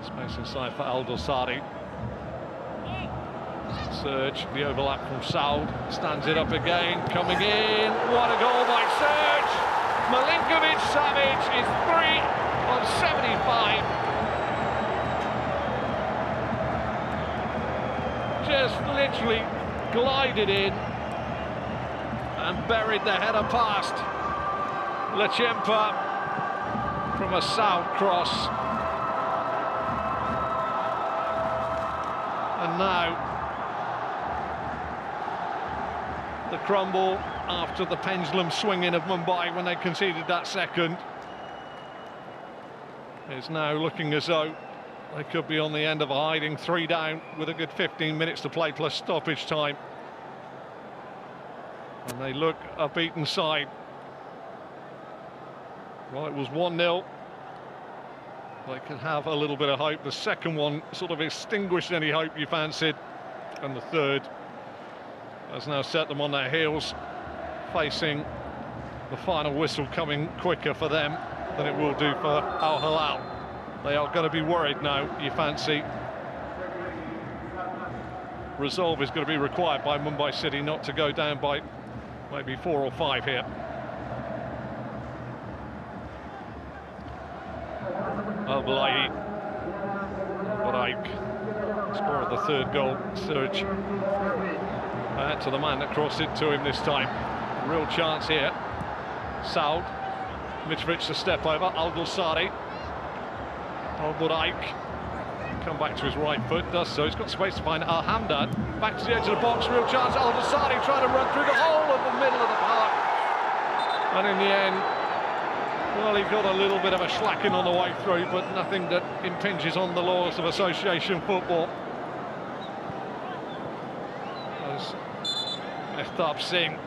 Space inside for Al-Dulsari. Surge, the overlap from Saud, stands it up again, coming in. What a goal by Surge! Milinkovic Savic is 3 on 75. Just literally glided in and buried the header past Lachempa from a Saud cross. And now the crumble after the pendulum swinging of Mumbai when they conceded that second is now looking as though they could be on the end of a hiding 3 down with a good 15 minutes to play plus stoppage time. And they look a beaten side. Well, it was 1-0 they could have a little bit of hope. The second one sort of extinguished any hope you fancied, and the third has now set them on their heels, facing the final whistle coming quicker for them than it will do for Al Hilal. They are going to be worried now, you fancy. Resolve is going to be required by Mumbai City not to go down by maybe 4 or 5 here. Al-Balayi, score of the third goal, Surge. To the man that crossed it to him this time. Real chance here. Saud, Mitrovic to step over, Al-Dulsari. Al-Buraik, come back to his right foot, does so. He's got space to find Al-Hamdan. Back to the edge of the box, real chance. Al-Dulsari trying to run through the whole of the middle of the park. And in the end, well, he got a little bit of a slacking on the way through, but nothing that impinges on the laws of association football. As Mehtab Singh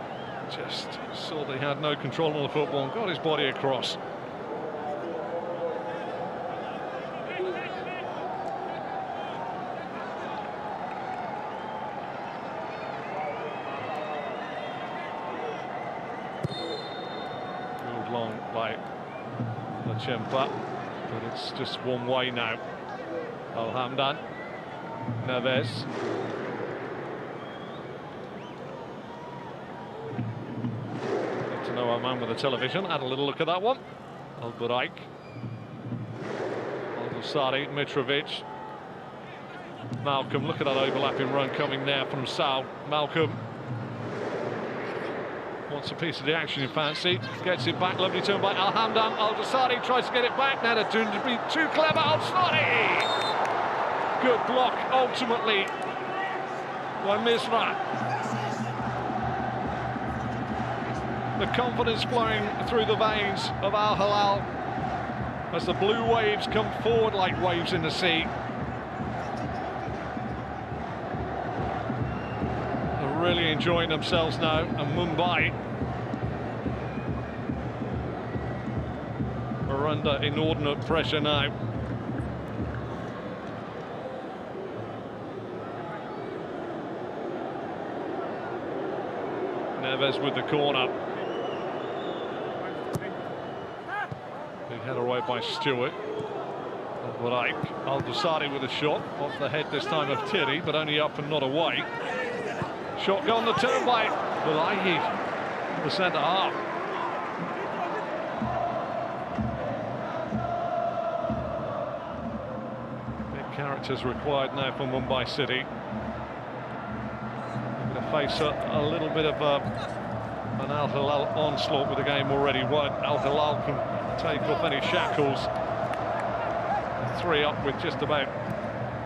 just saw that he had no control on the football and got his body across. Moved long by Lachempa, but it's just one way now. Al-Hamdan, Neves. Need to know our man with the television. Had a little look at that one. Al-Buraik, Al-Dulsari, Mitrovic. Malcolm, look at that overlapping run coming there from Saud. Malcolm wants a piece of the action in fancy, gets it back, lovely turn by Al-Hamdan. Al-Dulsari tries to get it back, now they're trying to be too clever. Al-Dulsari! Good block, ultimately, by Misra. The confidence flowing through the veins of Al Hilal as the blue waves come forward like waves in the sea. Really enjoying themselves now, and Mumbai are under inordinate pressure now. Neves with the corner. Big header away by Stewart. Al-Dulsari with a shot off the head this time of Thierry, but only up and not away. Shotgun the turn by Balayi, the centre half. Big characters required now for Mumbai City. They're going to face a little bit of an Al Hilal onslaught with the game already won. Al Hilal can take off any shackles. 3 up with just about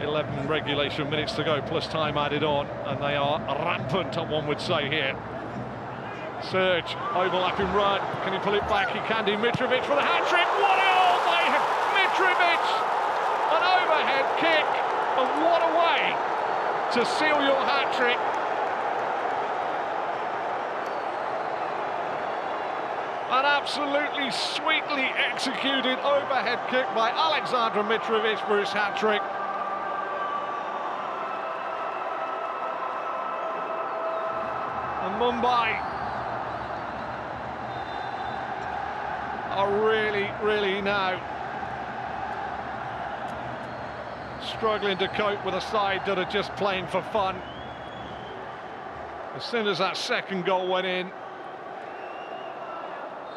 11 regulation minutes to go, plus time added on, and they are rampant, one would say here. Surge, overlapping run, can he pull it back? He can do. Mitrovic for the hat-trick. What a goal by Mitrovic! An overhead kick, and what a way to seal your hat-trick. An absolutely sweetly executed overhead kick by Alexander Mitrovic for his hat-trick. And Mumbai are really now struggling to cope with a side that are just playing for fun. As soon as that second goal went in,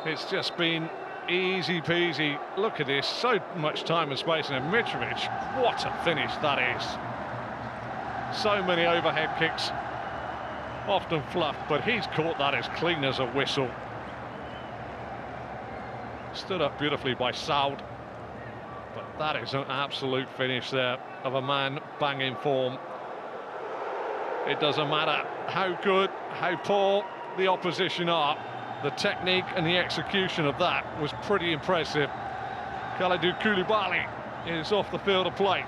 it's just been easy peasy. Look at this, so much time and space, and Mitrovic, what a finish that is. So many overhead kicks, often fluffed, but he's caught that as clean as a whistle. Stood up beautifully by Saud, but that is an absolute finish there of a man banging form. It doesn't matter how good, how poor the opposition are, the technique and the execution of that was pretty impressive. Kalidou Koulibaly is off the field of play.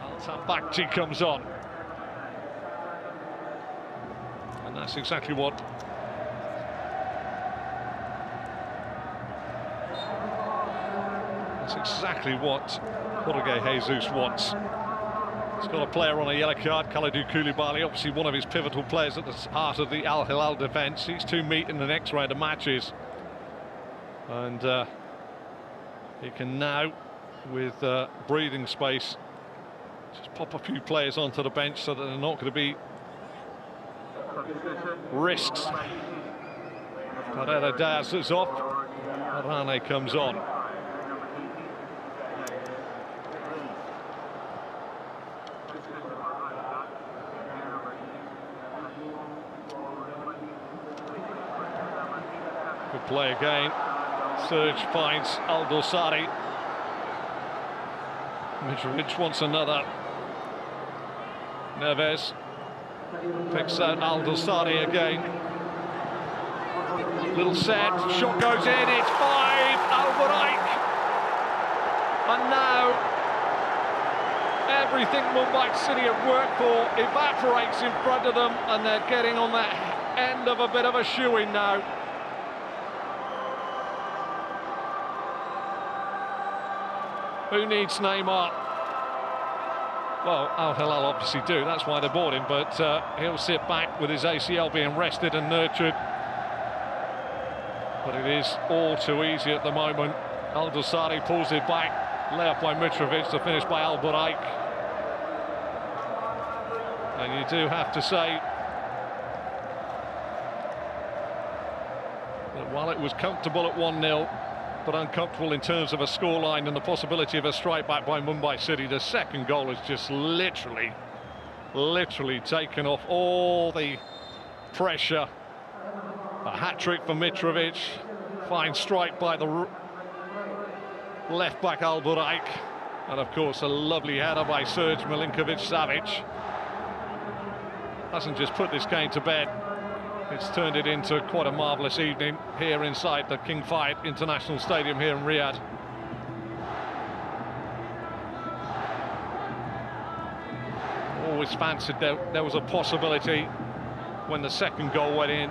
Al-Tabakti comes on, and that's exactly what That's exactly what Jorge Jesus wants. He's got a player on a yellow card, Kalidou Koulibaly, obviously one of his pivotal players at the heart of the Al Hilal defence. These two meet in the next round of matches. And he can now, with breathing space, just pop a few players onto the bench so that they're not going to be risks. Pereira Diaz is off. Arane comes on. Good play again. Serge finds Al Dosari. Mitrovic wants another. Neves picks out Al Dosari again. Little set, shot goes in, it's 5, Alvarez. And now everything Mumbai City have worked for evaporates in front of them, and they're getting on the end of a bit of a shoe-in now. Who needs Neymar? Well, Al Hilal obviously do, that's why they bought him, but he'll sit back with his ACL being rested and nurtured. But it is all too easy at the moment. Al Dosari pulls it back, layup by Mitrovic, to finish by Alvarez. And you do have to say that while it was comfortable at 1-0, but uncomfortable in terms of a scoreline and the possibility of a strike back by Mumbai City, the second goal has just literally taken off all the pressure. A hat-trick for Mitrovic, fine strike by the left-back Alvarez, and of course a lovely header by Serge Milinkovic-Savic. Hasn't just put this game to bed, it's turned it into quite a marvellous evening here inside the King Fahd International Stadium here in Riyadh. Always fancied there was a possibility when the second goal went in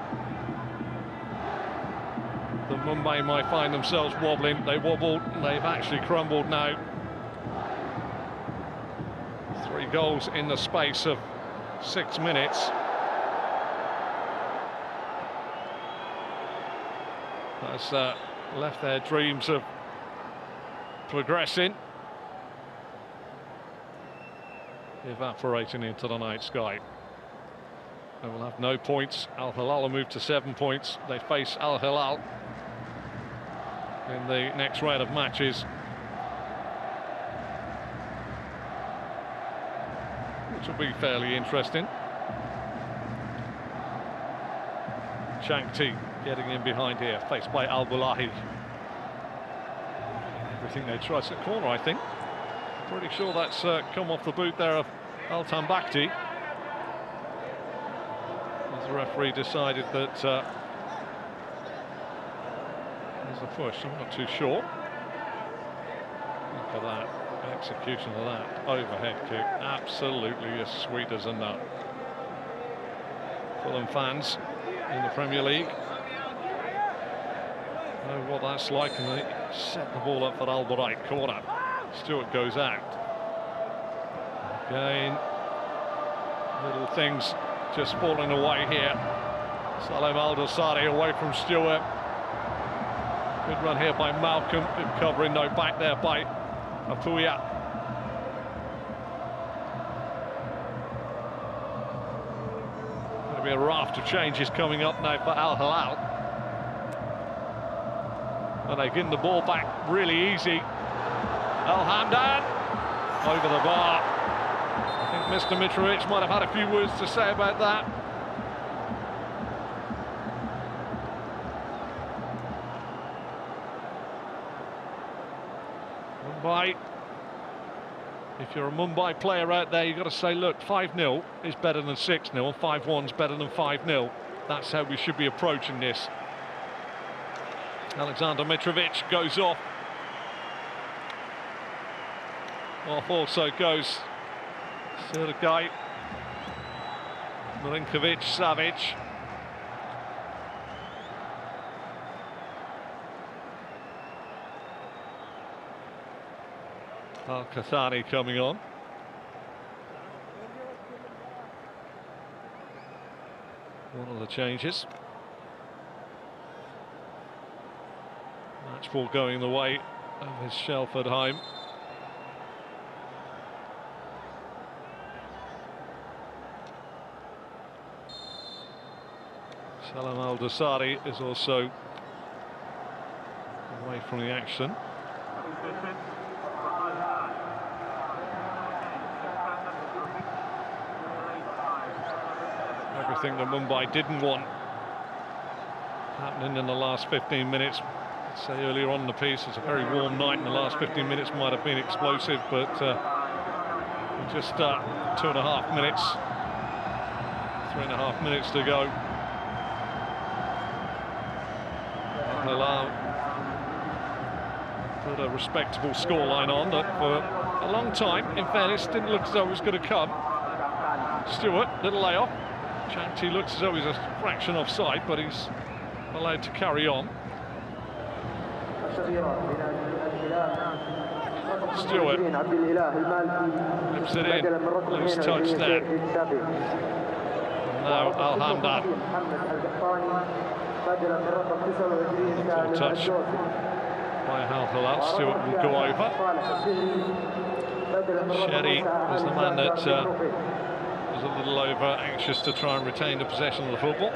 that Mumbai might find themselves wobbling. They wobbled, and they've actually crumbled now. 3 goals in the space of 6 minutes. That's left their dreams of progressing evaporating into the night sky. They will have no points. Al Hilal will move to 7 points. They face Al Hilal in the next round of matches, which will be fairly interesting. Shankti getting in behind here, faced by Al-Bulahi. Everything they try to corner, I think. Pretty sure that's come off the boot there of Al-Tambakti. As the referee decided that there's a push, I'm not too sure. Look at that, execution of that overhead kick, absolutely as sweet as a nut. Fulham fans in the Premier League know what that's like, and they set the ball up for Alvarez. Corner, Stewart goes out. Again, little things just falling away here. Salem Al-Dosari away from Stewart. Good run here by Malcolm, good covering, no back there by Apuya. Going to be a raft of changes coming up now for Al Hilal. And they get the ball back really easy. Al Hamdan over the bar. I think Mr. Mitrovic might have had a few words to say about that. Mumbai, if you're a Mumbai player out there, you've got to say, look, 5-0 is better than 6-0, and 5-1 is better than 5-0. That's how we should be approaching this. Alexander Mitrovic goes off. Off also goes Sergei Milinkovic-Savic. Al-Qahtani coming on. One of the changes. Match ball going the way of his Shelford home. Salam Al-Dosari is also away from the action. Everything that Mumbai didn't want happening in the last 15 minutes. I'd say earlier on in the piece, it's a very warm night, and the last 15 minutes might have been explosive, but just 2.5 minutes, 3.5 minutes to go. Hilal put a respectable scoreline on that for a long time, in fairness, didn't look as though it was going to come. Stewart, little layoff. Changti looks as though he's a fraction offside, but he's allowed to carry on. Stewart lips it in, loose touch there. Now Al-Hamdan. Little touch by Hilal. Stewart will go over. Sherry is the man that was a little over anxious to try and retain the possession of the football.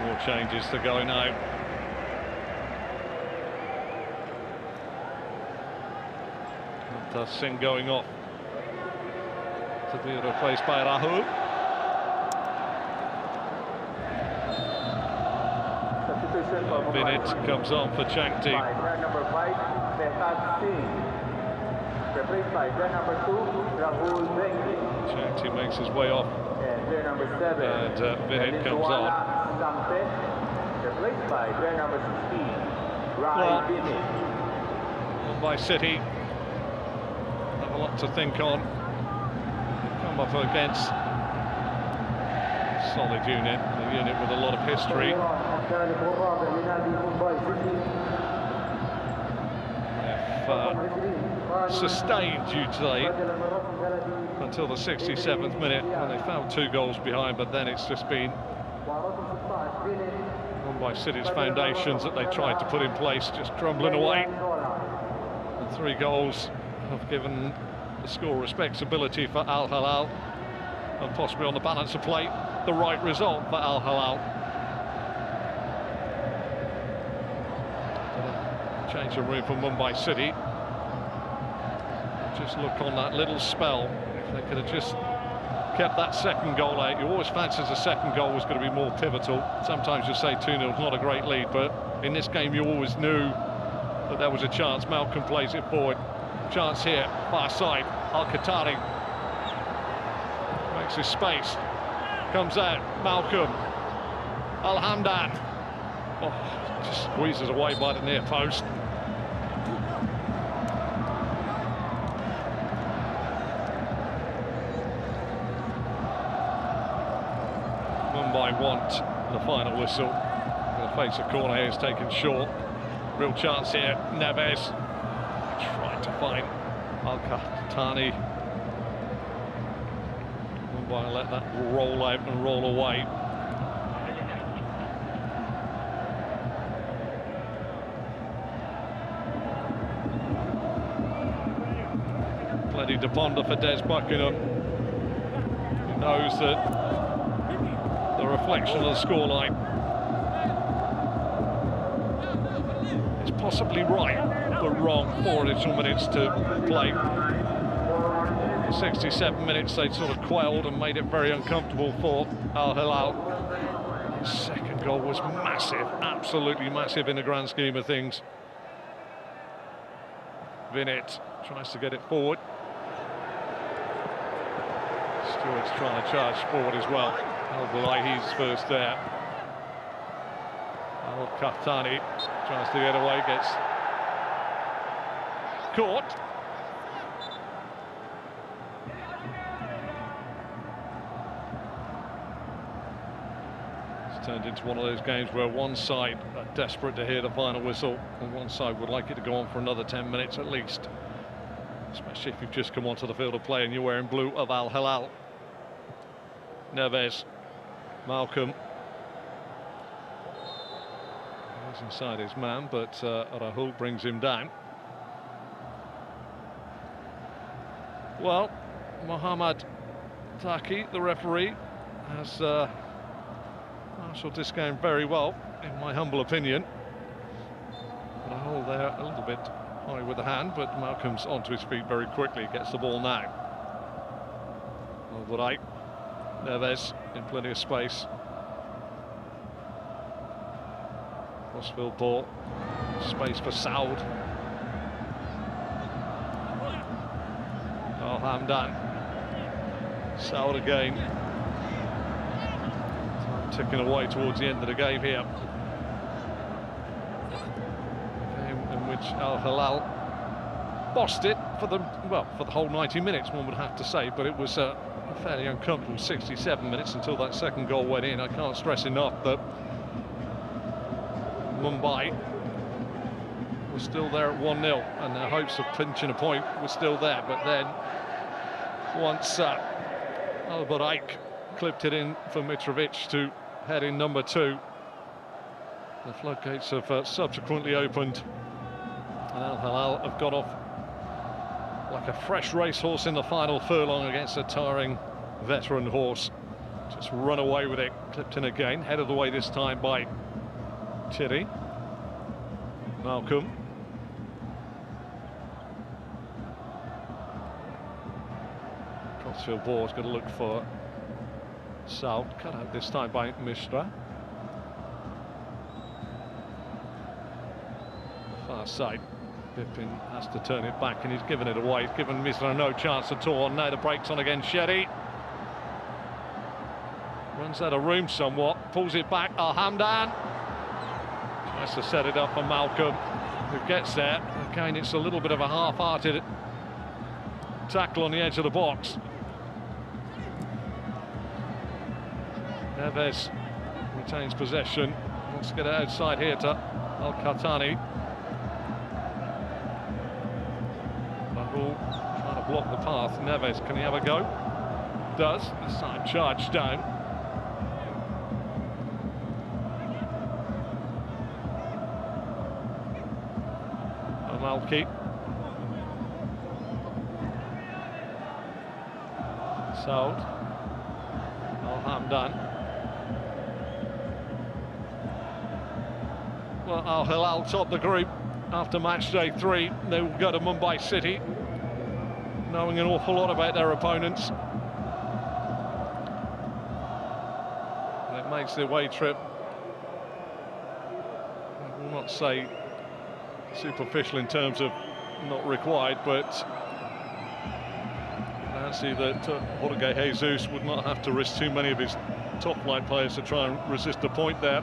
More changes to go now. Singh going off to be replaced by Rahul. Vinit comes on for Changti. Number 5, replaced by number 2, Rahul. Changti makes his way off. And number 7, and Vinit comes on. Replaced by number 16, Well, Mumbai City have a lot to think on. They've come up against a solid unit, a unit with a lot of history. They've sustained, you'd say, until the 67th minute when they found 2 goals behind, but then it's just been Mumbai City's foundations that they tried to put in place just crumbling away. And 3 goals have given the score respectability for Al Hilal, and possibly on the balance of play the right result for Al Hilal. Change of room for Mumbai City. Just look on that little spell. If they could have just kept that second goal out. You always fancied the second goal was going to be more pivotal. Sometimes you say 2-0 is not a great lead, but in this game you always knew that there was a chance. Malcolm plays it forward. Chance here, far side. Al-Qahtani makes his space. Comes out, Malcolm. Al-Hamdan. Oh, just squeezes away by the near post. Mumbai want the final whistle. The face of corner here is taken short. Real chance here, Neves trying to find Al-Qahtani. Mumbai let that roll out and roll away. Plenty to ponder for Des Buckingham. He knows that the reflection of the scoreline is possibly right, but wrong. 4 additional minutes to play. For 67 minutes they sort of quailed and made it very uncomfortable for Al Hilal. The second goal was massive, absolutely massive in the grand scheme of things. Vinit tries to get it forward. Stewart's trying to charge forward as well. Al-Bulahi's first there. Al-Qahtani tries to get away, gets caught. It's turned into one of those games where one side are desperate to hear the final whistle and one side would like it to go on for another 10 minutes at least. Especially if you've just come onto the field of play and you're wearing blue of Al Hilal. Neves, Malcolm. He's inside his man, but Rahul brings him down. Well, Mohammad Taki, the referee, has marshaled this game very well, in my humble opinion. Rahul there a little bit high with the hand, but Malcolm's onto his feet very quickly. Gets the ball now. Alburai, Neves in plenty of space. Crossfield ball, space for Saud. Oh, Hamdan. Saud again. Time ticking away towards the end of the game here. In which Al Hilal bossed it for the whole 90 minutes, one would have to say, but it was a fairly uncomfortable 67 minutes until that second goal went in. I can't stress enough that Mumbai was still there at 1-0 and their hopes of pinching a point were still there, but then once Alburai clipped it in for Mitrovic to head in number 2, the floodgates have subsequently opened. And Al Hilal have gone off like a fresh racehorse in the final furlong against a tiring veteran horse. Just run away with it, clipped in again, head of the way this time by Chiri. Malcolm. Crossfield ball's going to look for Saud, cut out this time by Mishra. Far side. Pippin has to turn it back and he's given it away. He's given Mishra no chance at all. Now the break's on again. Sherry runs out of room somewhat, pulls it back. Hamdan tries to set it up for Malcolm, who gets there. Again, it's a little bit of a half-hearted tackle on the edge of the box. Neves retains possession, wants to get it outside here to Al-Khatani. Rahul trying to block the path. Neves, can he have a go? Does. This time charged down. Amalki. Saud. Al-Hamdan. Well, Al Hilal top the group after match day 3. They will go to Mumbai City, knowing an awful lot about their opponents. And it makes their away trip, I will not say superficial in terms of not required, but fancy that Jorge Jesus would not have to risk too many of his top flight players to try and resist a point there.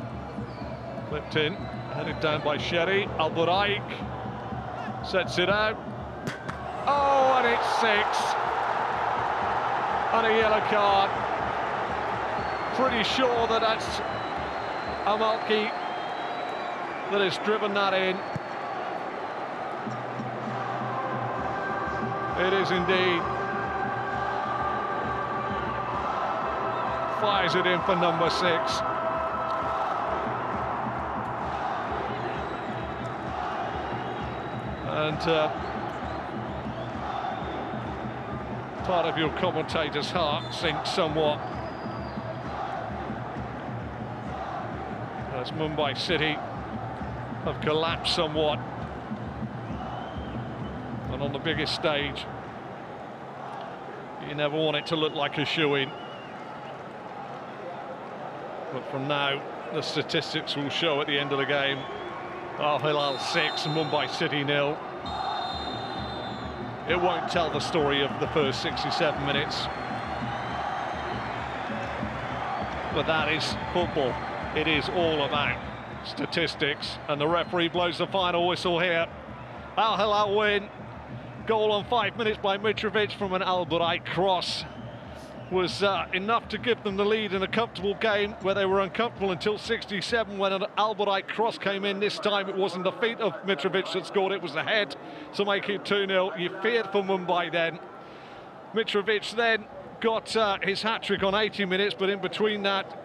Clipped in, headed down by Sherry. Alburai sets it out. Oh, and it's 6. And a yellow card. Pretty sure that that's Amalki that has driven that in. It is indeed. Fires it in for number 6. And part of your commentator's heart sinks somewhat as Mumbai City have collapsed somewhat. And on the biggest stage, you never want it to look like a shoe-in. But from now, the statistics will show at the end of the game. Al Hilal 6, Mumbai City 0. It won't tell the story of the first 67 minutes. But that is football. It is all about statistics. And the referee blows the final whistle here. Al Hilal win. Goal on 5 minutes by Mitrovic from an Alburai cross, was enough to give them the lead in a comfortable game where they were uncomfortable until 67 when an Albourite cross came in. This time it wasn't the feet of Mitrovic that scored, it was the head to make it 2-0. You feared for Mumbai then. Mitrovic then got his hat-trick on 80 minutes, but in between that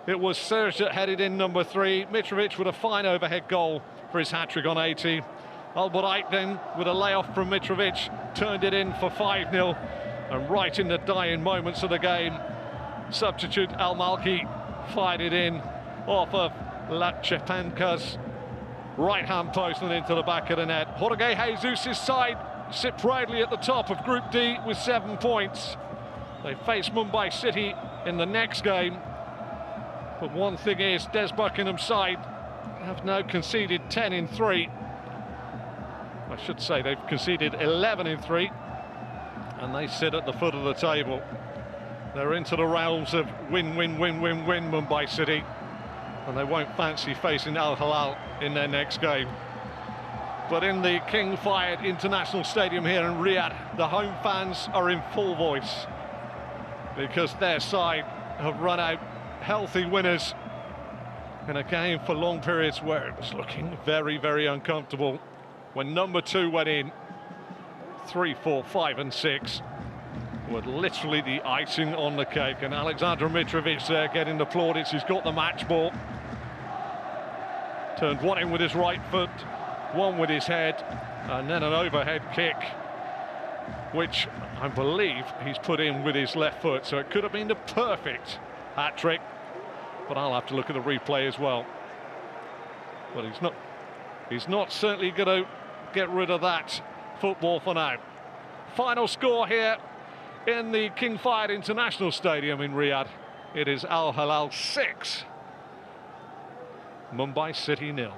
it was Serge that headed in number 3. Mitrovic with a fine overhead goal for his hat-trick on 80. Albourite then with a layoff from Mitrovic turned it in for 5-0. And right in the dying moments of the game, substitute Al Malki fired it in off of Latchepanka's right-hand post and into the back of the net. Jorge Jesus' side sit proudly at the top of Group D with 7 points. They face Mumbai City in the next game. But one thing is, Des Buckingham's side have now conceded 10 in 3. I should say they've conceded 11 in 3. And they sit at the foot of the table. They're into the realms of win, win, win, win, win, Mumbai City. And they won't fancy facing Al Hilal in their next game. But in the King Fahd International Stadium here in Riyadh, the home fans are in full voice because their side have run out healthy winners in a game for long periods where it was looking very, very uncomfortable. When number 2 went in, 3, 4, 5 and 6 were literally the icing on the cake, and Alexander Mitrovic there getting the plaudits. He's got the match ball, turned one in with his right foot, one with his head, and then an overhead kick which I believe he's put in with his left foot, so it could have been the perfect hat-trick, but I'll have to look at the replay as well. But he's not certainly going to get rid of that football for now. Final score here in the King Fahd International Stadium in Riyadh. It is Al Hilal 6, Mumbai City 0.